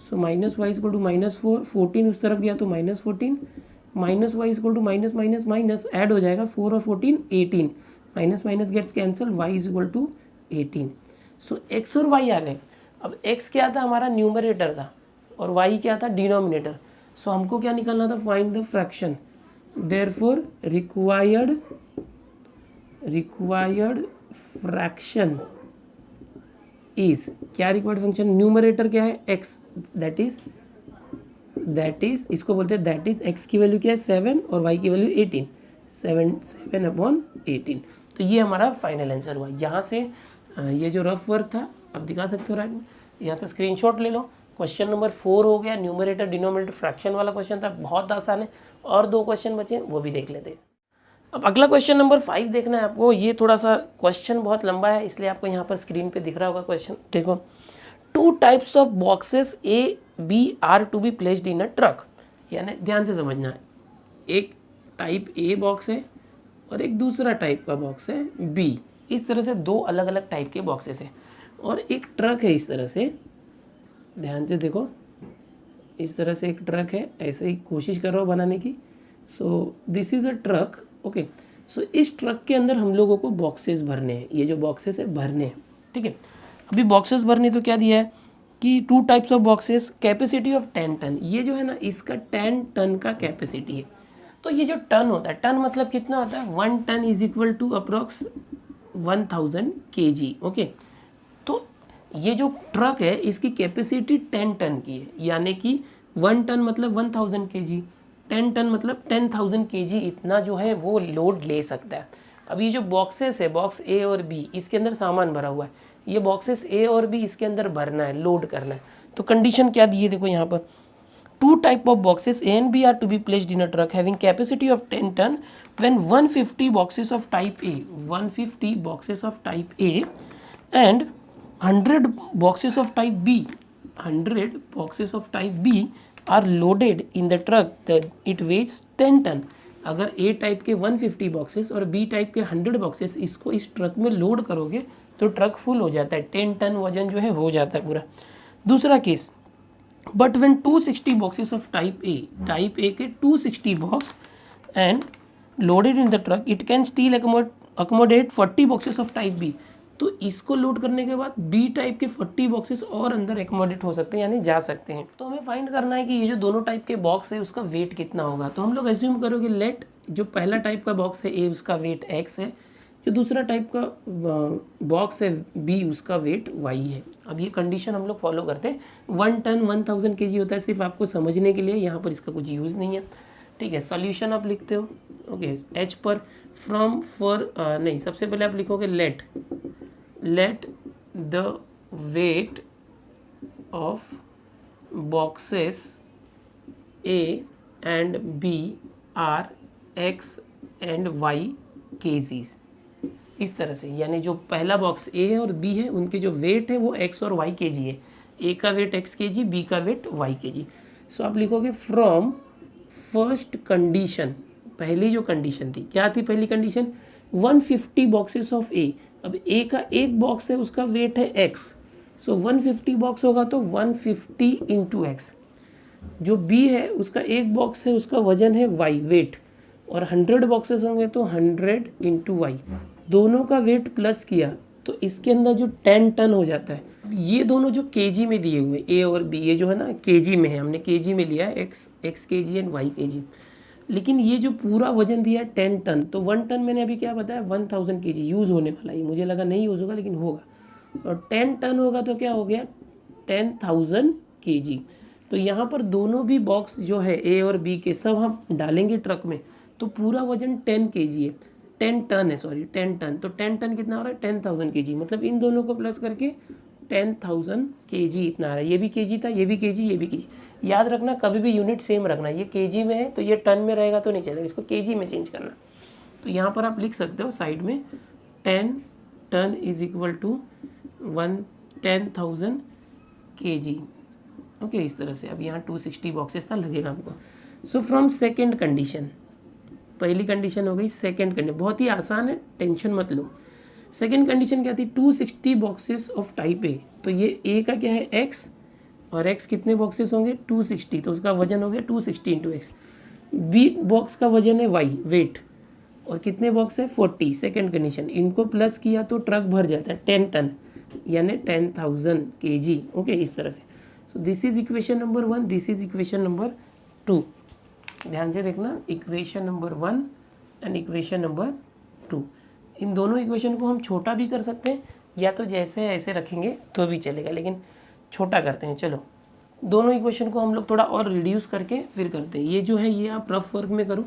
so minus y is equal to minus 4, 14 उस तरफ गया तो minus 14, minus y equal to minus minus minus, add हो जाएगा 4 और 14 18, minus minus gets cancel, y is equal to 18, so x और y आ गए। अब एक्स क्या था, हमारा न्यूमरेटर था, और वाई क्या था, डिनोमिनेटर। सो हमको क्या निकालना था, find the fraction, therefore required fraction is, क्या रिक्वायर्ड फंक्शन, न्यूमरेटर क्या है एक्स, दैट इज इसको बोलते हैं, दैट इज एक्स की वैल्यू क्या है 7 और वाई की वैल्यू 18, 7/18, तो ये हमारा फाइनल आंसर हुआ। यहाँ से ये जो रफ वर्क था अब दिखा सकते हो राइट में, यहाँ से स्क्रीनशॉट ले लो। क्वेश्चन नंबर 4 हो गया, न्यूमरेटर डिनोमिनेटर फ्रैक्शन वाला क्वेश्चन था, बहुत आसान है, और 2 क्वेश्चन बचे वो भी देख लेते हैं। अब अगला क्वेश्चन नंबर 5 देखना है आपको, ये थोड़ा सा क्वेश्चन बहुत लंबा है इसलिए आपको यहाँ पर स्क्रीन पे दिख रहा होगा क्वेश्चन, देखो 2 types of boxes A B are to be placed in a truck, यानी ध्यान से समझना है, एक टाइप A बॉक्स है और एक दूसरा टाइप का बॉक्स है B, इस तरह से 2 अलग अलग टाइप के बॉक्सेस हैं, और एक ट्रक है इस तरह से, ध्यान से देखो, इस तरह से एक ट्रक है, ऐसे ही कोशिश कर रहा हूँ बनाने की। So this is a truck, okay. So इस ट्रक के अंदर हम लोगों को बॉक्सेस भरने हैं, ये जो बॉक्सेस है भरने हैं, ठीक है। अभी बॉक्सेस भरने तो क्या दिया है कि 2 types of boxes, capacity of 10 ton, ये जो है ना इसका 10 टन का कैपेसिटी है। तो ये जो टन होता है, टन मतलब कितना होता है, 1 ton is equal to approx 1000 kg, okay. तो ये जो ट्रक है इसकी कैपेसिटी 10 टन की है, यानी कि 1 टन मतलब 1000 kg, 10 टन मतलब 10,000 kg, इतना जो है वो लोड ले सकता है। अब ये जो बॉक्सेस है, बॉक्स A और B, इसके अंदर सामान भरा हुआ है, ये बॉक्सेस ए और बी इसके अंदर भरना है, लोड करना है। तो कंडीशन क्या दी है देखो यहाँ पर, 2 type of boxes A and B are to be placed in a truck having capacity of 10 ton when 150 boxes of type A, 150 boxes of type A and 100 boxes of type B, 100 boxes of type B are loaded in the truck that it weighs 10 ton। अगर A type के 150 boxes और B type के 100 boxes इसको इस truck में load करोगे तो truck full हो जाता है, 10 टन वजन जो है हो जाता है पूरा। दूसरा case, but when 260 boxes of type A के 260 box and loaded in the truck it can still accommodate 40 boxes of type B. तो इसको लोड करने के बाद बी टाइप के 40 बॉक्सेस और अंदर एकोमोडेट हो सकते हैं, यानी जा सकते हैं। तो हमें फाइंड करना है कि ये जो दोनों टाइप के बॉक्स है उसका वेट कितना होगा। तो हम लोग एज्यूम करोगे लेट जो पहला टाइप का बॉक्स है ए उसका वेट एक्स है, जो दूसरा टाइप का बॉक्स है बी उसका वेट वाई है। अब ये कंडीशन हम लोग फॉलो करते हैं। 1 टन 1000 kg होता है, सिर्फ आपको समझने के लिए, यहाँ पर इसका कुछ यूज़ नहीं है, ठीक है। सॉल्यूशन आप लिखते हो, ओके, एच पर फ्रॉम फॉर नहीं, सबसे पहले आप लिखोगे let the weight of boxes A and B are x and y kgs. इस तरह से, यानी जो पहला बॉक्स ए है और बी है उनके जो वेट है वो एक्स और वाई केजी है। ए का वेट एक्स केजी, बी का वेट वाई केजी। सो आप लिखोगे फ्रॉम फर्स्ट कंडीशन, पहली जो कंडीशन थी क्या थी पहली कंडीशन, 150 बॉक्सेस ऑफ ए। अब ए का एक बॉक्स है उसका वेट है एक्स, सो 150 बॉक्स होगा तो 150 इंटू एक्स। जो बी है उसका एक बॉक्स है उसका वजन है वाई, वेट, और 100 बॉक्सेस होंगे तो 100 इंटू वाई। दोनों का वेट प्लस किया तो इसके अंदर जो 10 टन हो जाता है। ये दोनों जो केजी में दिए हुए ए और बी, ये जो है ना केजी में है, हमने केजी में लिया है, x kg and y kg. लेकिन ये जो पूरा वजन दिया है 10 टन, तो 1 टन मैंने अभी क्या बताया 1000 kg यूज़ होने वाला है। मुझे लगा नहीं यूज़ होगा लेकिन होगा, और 10 टन होगा तो क्या हो गया 10,000 kg। तो यहाँ पर दोनों भी बॉक्स जो है ए और बी के सब हम डालेंगे ट्रक में तो पूरा वजन 10 kg है, 10 टन है, सॉरी 10 टन। तो 10 टन कितना हो रहा है 10,000 kg, मतलब इन दोनों को प्लस करके 10,000 kg इतना आ रहा है। ये भी kg था, ये भी kg, ये भी kg। याद रखना कभी भी यूनिट सेम रखना, ये kg में है तो ये टन में रहेगा तो नहीं चलेगा, इसको kg में चेंज करना। तो यहाँ पर आप लिख सकते हो साइड में 10 ton is equal to 10,000 kg, okay, इस तरह से। अब यहाँ 260 बॉक्सेस था, लगेगा आपको। सो फ्रॉम सेकेंड कंडीशन, पहली कंडीशन हो गई, सेकेंड कंडीशन बहुत ही आसान है, टेंशन मत लो। सेकेंड कंडीशन क्या थी, 260 बॉक्सेस ऑफ टाइप ए। तो ये ए का क्या है एक्स, और एक्स कितने बॉक्सेस होंगे 260, तो उसका वजन हो गया 260 इंटू एक्स। बी बॉक्स का वजन है वाई, वेट, और कितने बॉक्स है 40। सेकेंड कंडीशन, इनको प्लस किया तो ट्रक भर जाता है 10 टन, यानी 10,000 kg, ओके, इस तरह से। सो this is equation number 1, this is equation number 2। ध्यान से देखना, equation number 1 and equation number 2। इन दोनों इक्वेशन को हम छोटा भी कर सकते हैं, या तो जैसे ऐसे रखेंगे तो भी चलेगा, लेकिन छोटा करते हैं। चलो, दोनों इक्वेशन को हम लोग थोड़ा और रिड्यूस करके फिर करते हैं। ये जो है ये आप रफ वर्क में करो,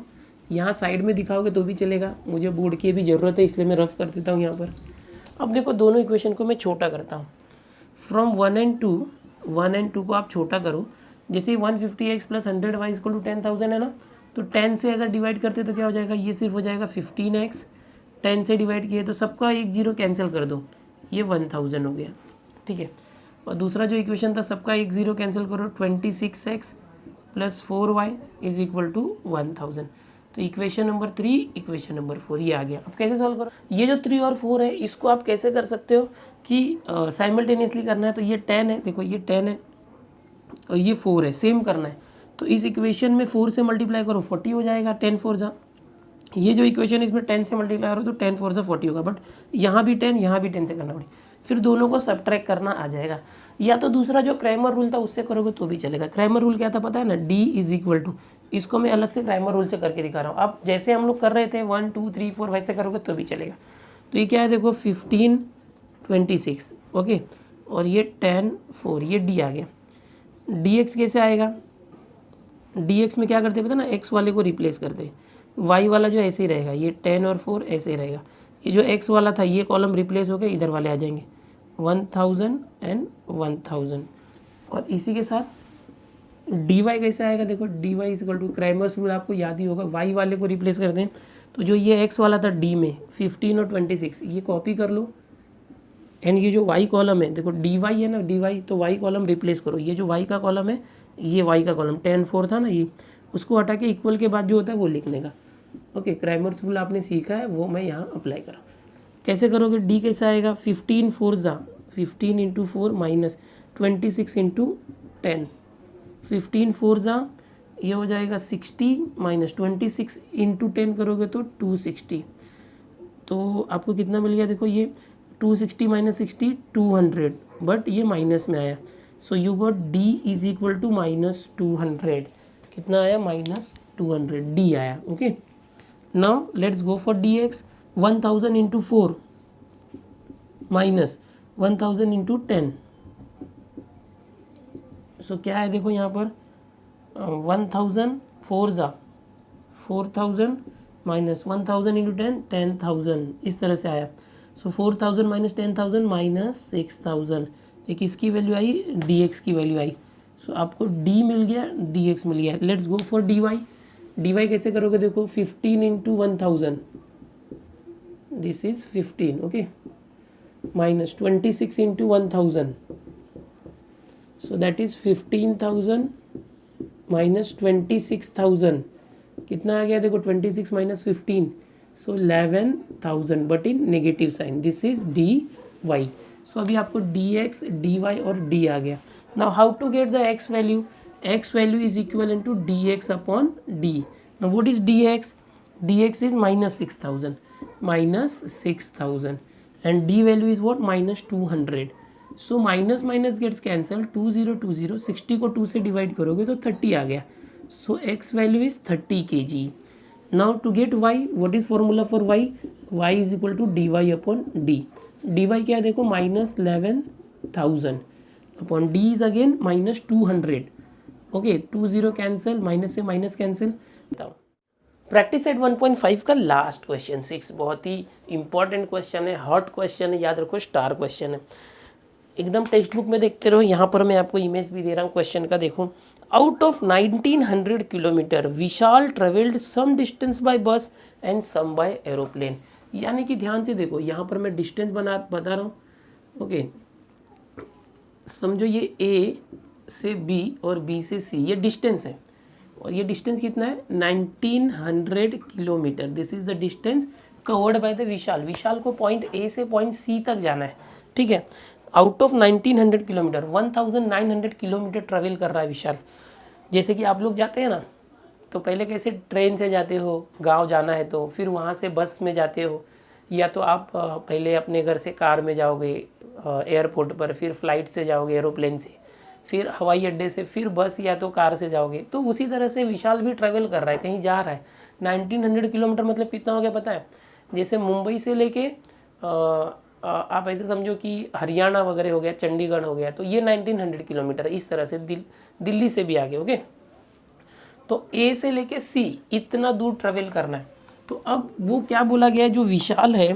यहाँ साइड में दिखाओगे तो भी चलेगा, मुझे बोर्ड की भी ज़रूरत है इसलिए मैं रफ कर देता हूँ यहाँ पर। अब देखो दोनों इक्वेशन को मैं छोटा करता हूँ। फ्रॉम 1 एंड 2 को आप छोटा करो। जैसे 150x plus 100y equal to 10,000 है ना, तो 10 से अगर डिवाइड करते तो क्या हो जाएगा, ये सिर्फ हो जाएगा 15x। 10 से डिवाइड किए तो सबका एक जीरो कैंसिल कर दो, ये 1000 हो गया, ठीक है। और दूसरा जो इक्वेशन था सबका एक जीरो कैंसिल करो, 26x plus 4y is equal to 1000। तो इक्वेशन नंबर 3, इक्वेशन नंबर 4 ये आ गया। अब कैसे सॉल्व करो, ये जो 3 और 4 है इसको आप कैसे कर सकते हो कि साइमल्टेनियसली करना है। तो ये 10 है, देखो ये 10 है और ये 4 है, सेम करना है। तो इस इक्वेशन में 4 से मल्टीप्लाई करो 40 हो जाएगा, 10 4 जा। ये जो इक्वेशन इसमें 10 से मल्टीप्लाई करो तो 10 4 से 40 होगा, बट यहाँ भी 10 यहाँ भी 10 से करना पड़ेगा, फिर दोनों को सबट्रैक्ट करना आ जाएगा। या तो दूसरा जो क्रैमर रूल था उससे करोगे तो भी चलेगा। क्रैमर रूल क्या था पता है ना, D इज इक्वल टू, इसको मैं अलग से क्रैमर रूल से करके दिखा रहा हूँ। आप जैसे हम लोग कर रहे थे 1 2 3 4 वैसे करोगे तो भी चलेगा। तो ये क्या है देखो 15 26, ओके, और ये 10 4, ये D आ गया। dx कैसे आएगा, dx में क्या करते हैं पता ना, x वाले को रिप्लेस करते हैं, y वाला जो ऐसे ही रहेगा, ये 10 और 4 ऐसे ही रहेगा। ये जो x वाला था ये कॉलम रिप्लेस हो गया, इधर वाले आ जाएंगे, 1000 एंड 1000। और इसी के साथ dy कैसे आएगा, देखो dy is equal to Cramer's rule आपको याद ही होगा, y वाले को रिप्लेस करते हैं। तो जो ये x वाला था d में 15 और 26 ये कॉपी कर लो, एंड ये जो y कॉलम है देखो dy है ना, dy तो y कॉलम रिप्लेस करो, ये जो y का कॉलम है ये y का कॉलम 10 4 था ना, ये उसको हटा के इक्वल के बाद जो होता है वो लिखने का। ओके, क्रैमर्स रूल आपने सीखा है, वो मैं यहाँ अप्लाई करा। कैसे करोगे, d कैसे आएगा, 15 4 जा 15 इंटू 4 माइनस 26 इंटू 10, 15 4 जा ये हो जाएगा 60 माइनस 26 इंटू 10 करोगे तो 260। तो आपको कितना मिल गया, देखो ये 260 माइनस 60 200, बट ये माइनस में आया। So you got d is equal to minus 200। कितना आया, माइनस 200 d आया। Okay, now let's go for dx। 1000 into 4 minus 1000 into 10। सो क्या है, देखो यहाँ पर 1000 4 जा 4000 माइनस 1000 इंटू 10 10,000, इस तरह से आया। सो 4000 माइनस 10,000 माइनस 6000, तो किसकी वैल्यू आई, dx की वैल्यू आई। सो आपको d मिल गया, dx मिल गया। Let's go for dy। dy कैसे करोगे, देखो 15 into 1000 this is 15, okay, minus 26 into 1000, so that is 15,000 minus 26,000, कितना आ गया, देखो 26 minus 15, so 11,000 but in negative sign, this is dy। So अभी आपको dx dy और d आ गया। Now how to get the x value, x value is equal to dx upon d। Now what is dx, dx is minus 6,000 and d value is what, minus 200। so minus minus gets cancelled, 2020 60 को 2 से divide करोगे तो 30 आ गया। so x value is 30 kg। now to get y, what is formula for y, y is equal to dy upon d। dy क्या है, देखो minus 11,000 upon d is again minus 200। Okay, 20 cancel, minus से minus cancel. बताओ, practice set 1.5 का last question 6 बहुत ही important question है, hot question है, याद रखो स्टार क्वेश्चन है, एकदम टेक्स्ट बुक में देखते रहो। यहाँ पर मैं आपको इमेज भी दे रहा हूँ क्वेश्चन का, देखो। Out of 1900 kilometre Vishal travelled some distance by bus and some by aeroplane. यानी कि ध्यान से देखो, यहाँ पर मैं डिस्टेंस बता रहा हूँ। ओके, समझो ये A से B और B से C ये डिस्टेंस है, और ये डिस्टेंस कितना है, 1900 kilometre. This is the distance covered by the Vishal. Vishal को पॉइंट A से पॉइंट C तक जाना है, ठीक है। Out of 1900 kilometre 1900 kilometre travel कर रहा है विशाल। जैसे कि आप लोग जाते हैं ना, तो पहले कैसे ट्रेन से जाते हो, गांव जाना है तो फिर वहाँ से बस में जाते हो, या तो आप पहले अपने घर से कार में जाओगे एयरपोर्ट पर, फिर फ्लाइट से जाओगे एरोप्लेन से, फिर हवाई अड्डे से, फिर बस या तो कार से जाओगे। तो उसी तरह से विशाल भी ट्रैवल कर रहा है, कहीं जा रहा है। 1900 किलोमीटर मतलब कितना हो गया पता है, जैसे मुंबई से लेके आप ऐसे समझो कि हरियाणा वगैरह हो गया, चंडीगढ़ हो गया, तो ये 1900 किलोमीटर है। इस तरह से दिल्ली से भी आगे, ओके। तो ए से लेके सी इतना दूर ट्रैवल करना है। तो अब वो क्या बोला गया है, जो विशाल है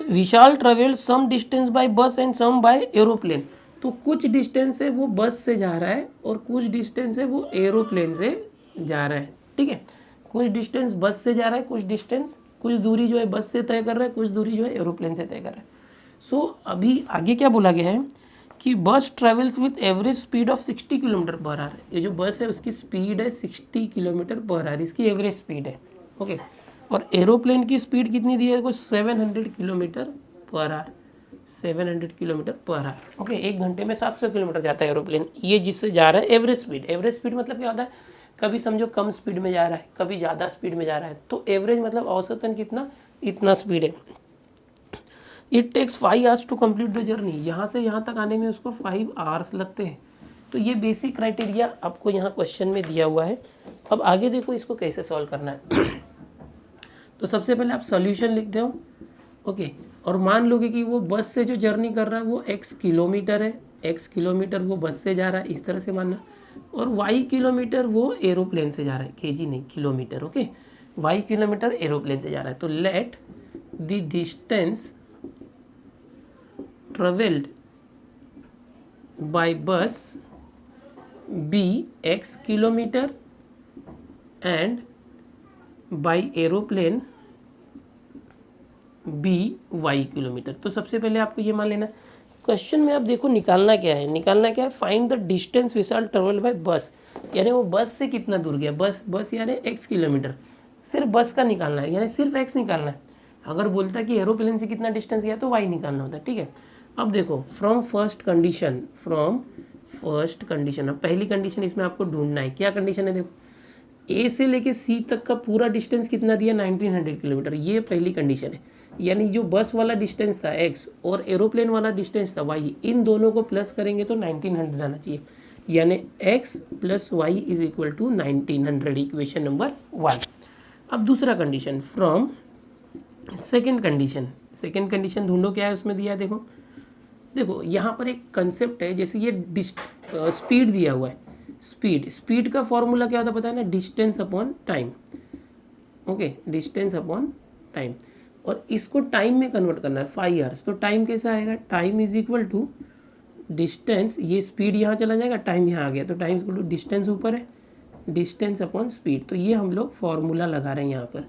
विशाल travel some distance by bus and some by aeroplane. तो कुछ डिस्टेंस है वो बस से जा रहा है और कुछ डिस्टेंस है वो एरोप्लेन से जा रहा है, ठीक है। कुछ डिस्टेंस बस से जा रहा है, कुछ दूरी जो है बस से तय कर रहा है, कुछ दूरी जो है एरोप्लेन से तय कर रहा है। सो अभी आगे क्या बोला गया है कि बस travels with average speed of 60 kilometre per hour. ये जो बस है उसकी स्पीड है 60 किलोमीटर पर आवर, इसकी एवरेज स्पीड है, ओके। और एरोप्लेन की स्पीड कितनी दी है, कुछ 700 kilometre per hour, 700 kilometre per hour, okay. 1 घंटे में 700 किलोमीटर जाता है एरोप्लेन। ये जिससे जा रहा है एवरेज स्पीड। एवरेज स्पीड मतलब क्या होता है, कभी समझो कम स्पीड में जा रहा है, कभी ज़्यादा स्पीड में जा रहा है। तो एवरेज मतलब औसतन कितना, इतना स्पीड है। It takes 5 hours to complete the journey. यहाँ से यहाँ तक आने में उसको 5 आवर्स लगते हैं। तो ये बेसिक क्राइटेरिया आपको यहाँ क्वेश्चन में दिया हुआ है। अब आगे देखो इसको कैसे सॉल्व करना है। तो सबसे पहले आप सॉल्यूशन लिखते हो, ओके। और मान लोगे कि वो बस से जो जर्नी कर रहा है वो x किलोमीटर है, x किलोमीटर वो बस से जा रहा है, इस तरह से मानना। और y किलोमीटर वो एरोप्लेन से जा रहा है, kg नहीं kilometre, okay. y kilometre aeroplane से जा रहा है। तो let the distance travelled by bus be x kilometre and by aeroplane be y kilometre. तो सबसे पहले आपको ये मान लेना, क्वेश्चन में आप देखो निकालना क्या है, find the distance Vishal travel by बस, यानी वो बस से कितना दूर गया, बस यानी एक्स किलोमीटर, सिर्फ बस का निकालना है, यानी सिर्फ एक्स निकालना है। अगर बोलता है कि एरोप्लेन से कितना डिस्टेंस गया तो वाई निकालना होता है, ठीक है। अब देखो फ्रॉम फर्स्ट कंडीशन, अब पहली कंडीशन इसमें आपको ढूंढना है, क्या कंडीशन है, देखो ए से लेके सी तक का पूरा डिस्टेंस कितना दिया, 1900 किलोमीटर, ये पहली कंडीशन है। यानी जो बस वाला डिस्टेंस था एक्स और एरोप्लेन वाला डिस्टेंस था वाई, इन दोनों को प्लस करेंगे तो 1900 आना चाहिए, यानी x plus y is equal to 1900, equation number 1। अब दूसरा कंडीशन, फ्रॉम सेकेंड कंडीशन ढूंढो, क्या है उसमें दिया है, देखो यहाँ पर एक कंसेप्ट है, जैसे ये स्पीड दिया हुआ है, स्पीड का फॉर्मूला क्या होता है पता है ना, distance upon time, okay, distance upon time, और इसको टाइम में कन्वर्ट करना है 5 आवर्स, तो टाइम कैसे आएगा, time is equal to distance, ये स्पीड यहाँ चला जाएगा, टाइम यहाँ आ गया, तो time is equal to distance ऊपर है, डिस्टेंस अपॉन स्पीड, तो ये हम लोग फॉर्मूला लगा रहे हैं यहाँ पर,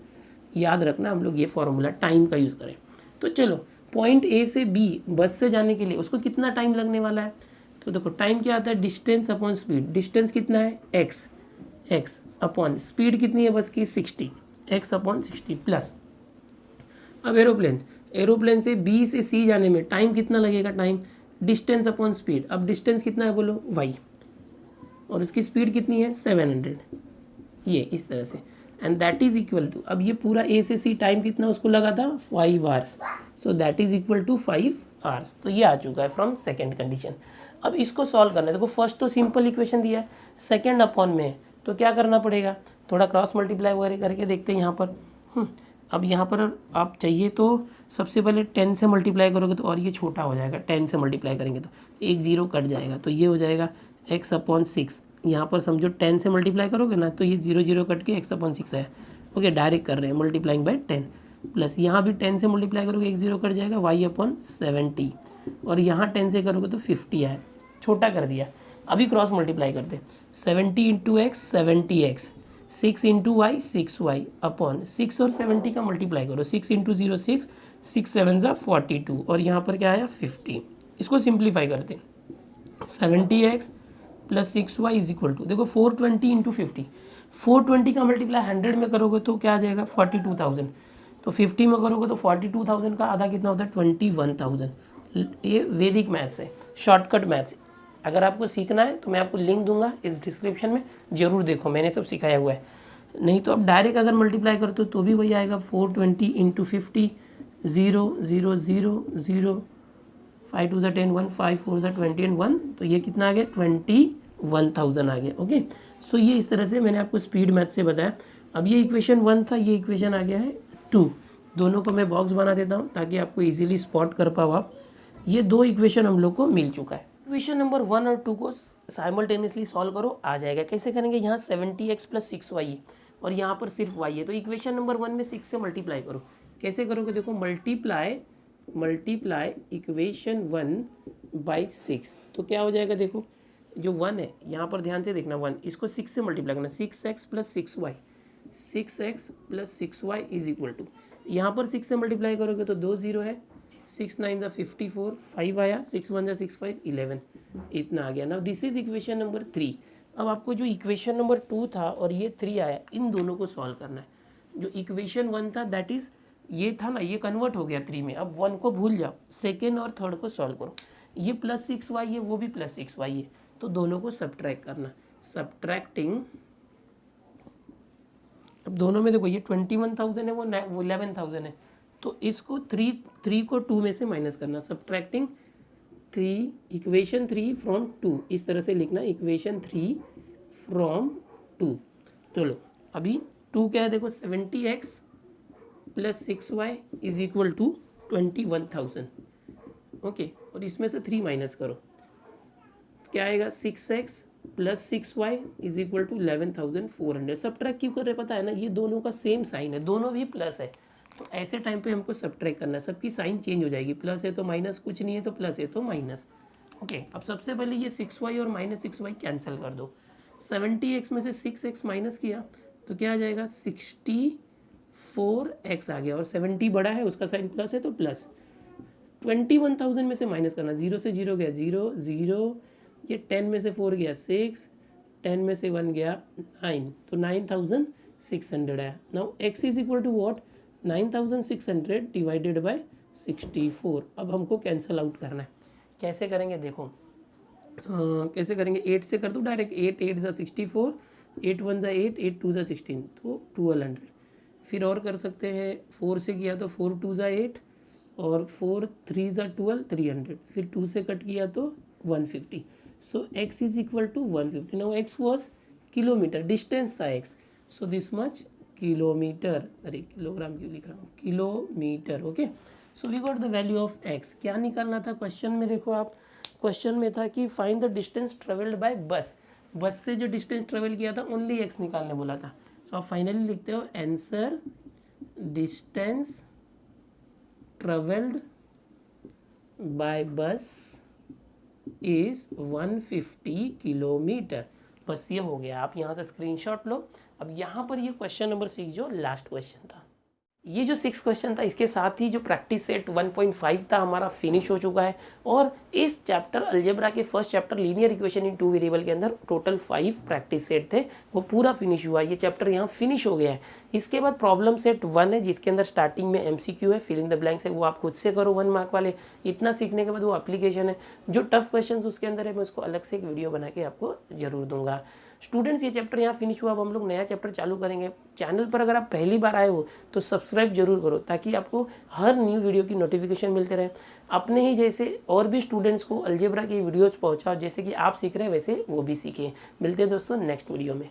याद रखना हम लोग ये फॉर्मूला टाइम का यूज़ करें। तो चलो पॉइंट ए से बी बस से जाने के लिए उसको कितना टाइम लगने वाला है, तो देखो टाइम क्या आता है, डिस्टेंस अपॉन स्पीड, डिस्टेंस कितना है एक्स अपॉन स्पीड कितनी है बस की 60, एक्स अपॉन 60 प्लस, अब एरोप्लेन से बी से सी जाने में टाइम कितना लगेगा, टाइम डिस्टेंस अपॉन स्पीड, अब डिस्टेंस कितना है बोलो वाई, और उसकी स्पीड कितनी है 700, ये इस तरह से, and that is equal to, अब ये पूरा ए से सी टाइम कितना उसको लगा था 5 hours, so that is equal to 5 hours, तो ये आ चुका है फ्रॉम सेकेंड कंडीशन। अब इसको सॉल्व करना है, देखो फर्स्ट तो सिंपल इक्वेशन दिया है, सेकेंड अपॉन में तो क्या करना पड़ेगा, थोड़ा क्रॉस मल्टीप्लाई वगैरह करके देखते हैं यहाँ पर। अब यहाँ पर आप चाहिए तो सबसे पहले 10 से मल्टीप्लाई करोगे तो और ये छोटा हो जाएगा, 10 से मल्टीप्लाई करेंगे तो एक जीरो कट जाएगा, तो ये हो जाएगा एक्स अपॉन 6, यहाँ पर समझो 10 से मल्टीप्लाई करोगे ना तो ये 0 कट के एक्स अपॉन 6 है, ओके, डायरेक्ट कर रहे हैं मल्टीप्लाइंग बाय 10, प्लस यहाँ भी 10 से मल्टीप्लाई करोगे एक जीरो कट जाएगा वाई अपॉन 70, और यहाँ 10 से करोगे तो 50 है, छोटा कर दिया। अभी क्रॉस मल्टीप्लाई करते, 70 into x 70x, 6 into y 6y upon 6 और 70 का मल्टीप्लाई करो, 6 इंटू 0 6, 6 7 ज़ा 42, और यहाँ पर क्या आया 50, इसको सिंप्लीफाई करते 70x plus 6y is equal to, देखो 420 इंटू 50, 420 का मल्टीप्लाई 100 में करोगे तो क्या आ जाएगा 42,000, तो 50 में करोगे तो 42,000 का आधा कितना होता है 21,000। ये वैदिक मैथ्स है, शॉर्टकट मैथ्स, अगर आपको सीखना है तो मैं आपको लिंक दूंगा इस डिस्क्रिप्शन में, ज़रूर देखो, मैंने सब सिखाया हुआ है, नहीं तो अब डायरेक्ट अगर मल्टीप्लाई करते हो तो भी वही आएगा 420 इंटू 50, 0 0 0 0, 5 2 10 1, 5 4 20 एंड 1, तो ये कितना आ गया 21,000 आ गया, ओके। सो ये इस तरह से मैंने आपको स्पीड मैथ से बताया। अब ये इक्वेशन 1 था, ये इक्वेशन आ गया है 2, दोनों को मैं बॉक्स बना देता हूँ ताकि आपको ईजिली स्पॉट कर पाओ आप, ये दो इक्वेशन हम लोग को मिल चुका है। इक्वेशन नंबर 1 और 2 को साइमल्टेनियसली सॉल्व करो, आ जाएगा। कैसे करेंगे, यहाँ 70x प्लस 6y है और यहाँ पर सिर्फ y है, तो इक्वेशन नंबर 1 में 6 से मल्टीप्लाई करो। कैसे करोगे, देखो मल्टीप्लाई इक्वेशन 1 बाई 6, तो क्या हो जाएगा, देखो जो 1 है यहाँ पर ध्यान से देखना, 1 इसको 6 से मल्टीप्लाई करना, 6x plus 6y, 6x plus 6y is equal to, यहाँ पर 6 से मल्टीप्लाई करोगे तो 2 0 है, 6 9 ज़ा 54, 5 आया, 6 1 ज़ा 6 5 11, इतना आ गया ना। This is equation number 3। अब आपको जो इक्वेशन नंबर 2 था और ये 3 आया, इन दोनों को सॉल्व करना है। जो इक्वेशन 1 था दैट इज़ ये था ना, ये कन्वर्ट हो गया 3 में, अब 1 को भूल जाओ, सेकेंड और थर्ड को सॉल्व करो। ये प्लस 6y है, वो भी प्लस 6y है, तो दोनों को सब्ट्रैक्ट करना, सब्ट्रैक्टिंग, अब दोनों में देखो ये 21,000 है, वो 11,000 है, तो इसको 3 को 2 में से माइनस करना, सब्ट्रैक्टिंग 3, इक्वेशन 3 फ्रॉम 2, इस तरह से लिखना, इक्वेशन 3 फ्रॉम 2। चलो अभी 2 क्या है, देखो 70x plus 6y is equal to 21,000, okay, और इसमें से 3 माइनस करो, क्या आएगा 6x plus 6y is equal to 11,400। Subtract क्यों कर रहे पता है ना, ये दोनों का सेम साइन है, दोनों भी प्लस है, तो ऐसे टाइम पे हमको सब्ट्रैक्ट करना है, सबकी साइन चेंज हो जाएगी, प्लस है तो माइनस, कुछ नहीं है तो प्लस है तो माइनस। ओके, अब सबसे पहले ये 6y और -6y कैंसिल कर दो। 70x में से 6x माइनस किया तो क्या आ जाएगा, 64x आ गया, और 70 बड़ा है उसका साइन प्लस है तो प्लस। 21,000 में से माइनस करना, 0 से 0 गया 0 0, ये 10 में से 4 गया 6, 10 में से 1 गया 9, तो 9,600 आया। Now x is equal to what, 9,600 divided by 64। अब हमको कैंसिल आउट करना है, कैसे करेंगे देखो, कैसे करेंगे, 8 से कर दूँ डायरेक्ट, 8 8 ज़ा 64, 8 1 ज़ा 8, 8 2 ज़ा 16, तो 1200। फिर और कर सकते हैं, 4 से किया तो 4 2 ज़ा 8, और 4 3 ज़ा 12, 300, फिर 2 से कट किया तो 150। So x is equal to 150। Now x was kilometre, distance था x, so this much kilometre, अरे किलोग्राम क्यों लिख रहा हूँ, kilometre. Okay, so we got the value of x। क्या निकालना था क्वेश्चन में, देखो आप, क्वेश्चन में था कि find the distance travelled by बस, बस से जो डिस्टेंस ट्रेवल किया था ओनली x निकालने बोला था। सो आप फाइनली लिखते हो आंसर डिस्टेंस ट्रेवल्ड बाय बस इज 150 किलोमीटर। बस ये हो गया, आप यहाँ से स्क्रीनशॉट लो। अब यहाँ पर ये क्वेश्चन नंबर 6 जो लास्ट क्वेश्चन था, ये जो 6 क्वेश्चन था, इसके साथ ही जो प्रैक्टिस सेट 1.5 था हमारा फिनिश हो चुका है। और इस चैप्टर अलजेब्रा के first chapter linear equation in 2 variable के अंदर टोटल 5 प्रैक्टिस सेट थे, वो पूरा फिनिश हुआ। ये चैप्टर यहाँ फिनिश हो गया है। इसके बाद प्रॉब्लम सेट 1 है, जिसके अंदर स्टार्टिंग में MCQ है, फिलिंग द ब्लैंक्स है, वो आप खुद से करो 1 मार्क वाले। इतना सीखने के बाद वो एप्लीकेशन है, जो टफ क्वेश्चन उसके अंदर है मैं उसको अलग से एक वीडियो बना के आपको जरूर दूंगा। स्टूडेंट्स, ये चैप्टर यहाँ फिनिश हुआ, अब हम लोग नया चैप्टर चालू करेंगे। चैनल पर अगर आप पहली बार आए हो तो सब्सक्राइब जरूर करो, ताकि आपको हर न्यू वीडियो की नोटिफिकेशन मिलते रहे। अपने ही जैसे और भी स्टूडेंट्स को अलजेब्रा की वीडियोज़ पहुँचाओ, जैसे कि आप सीख रहे हैं वैसे वो भी सीखें। मिलते हैं दोस्तों नेक्स्ट वीडियो में।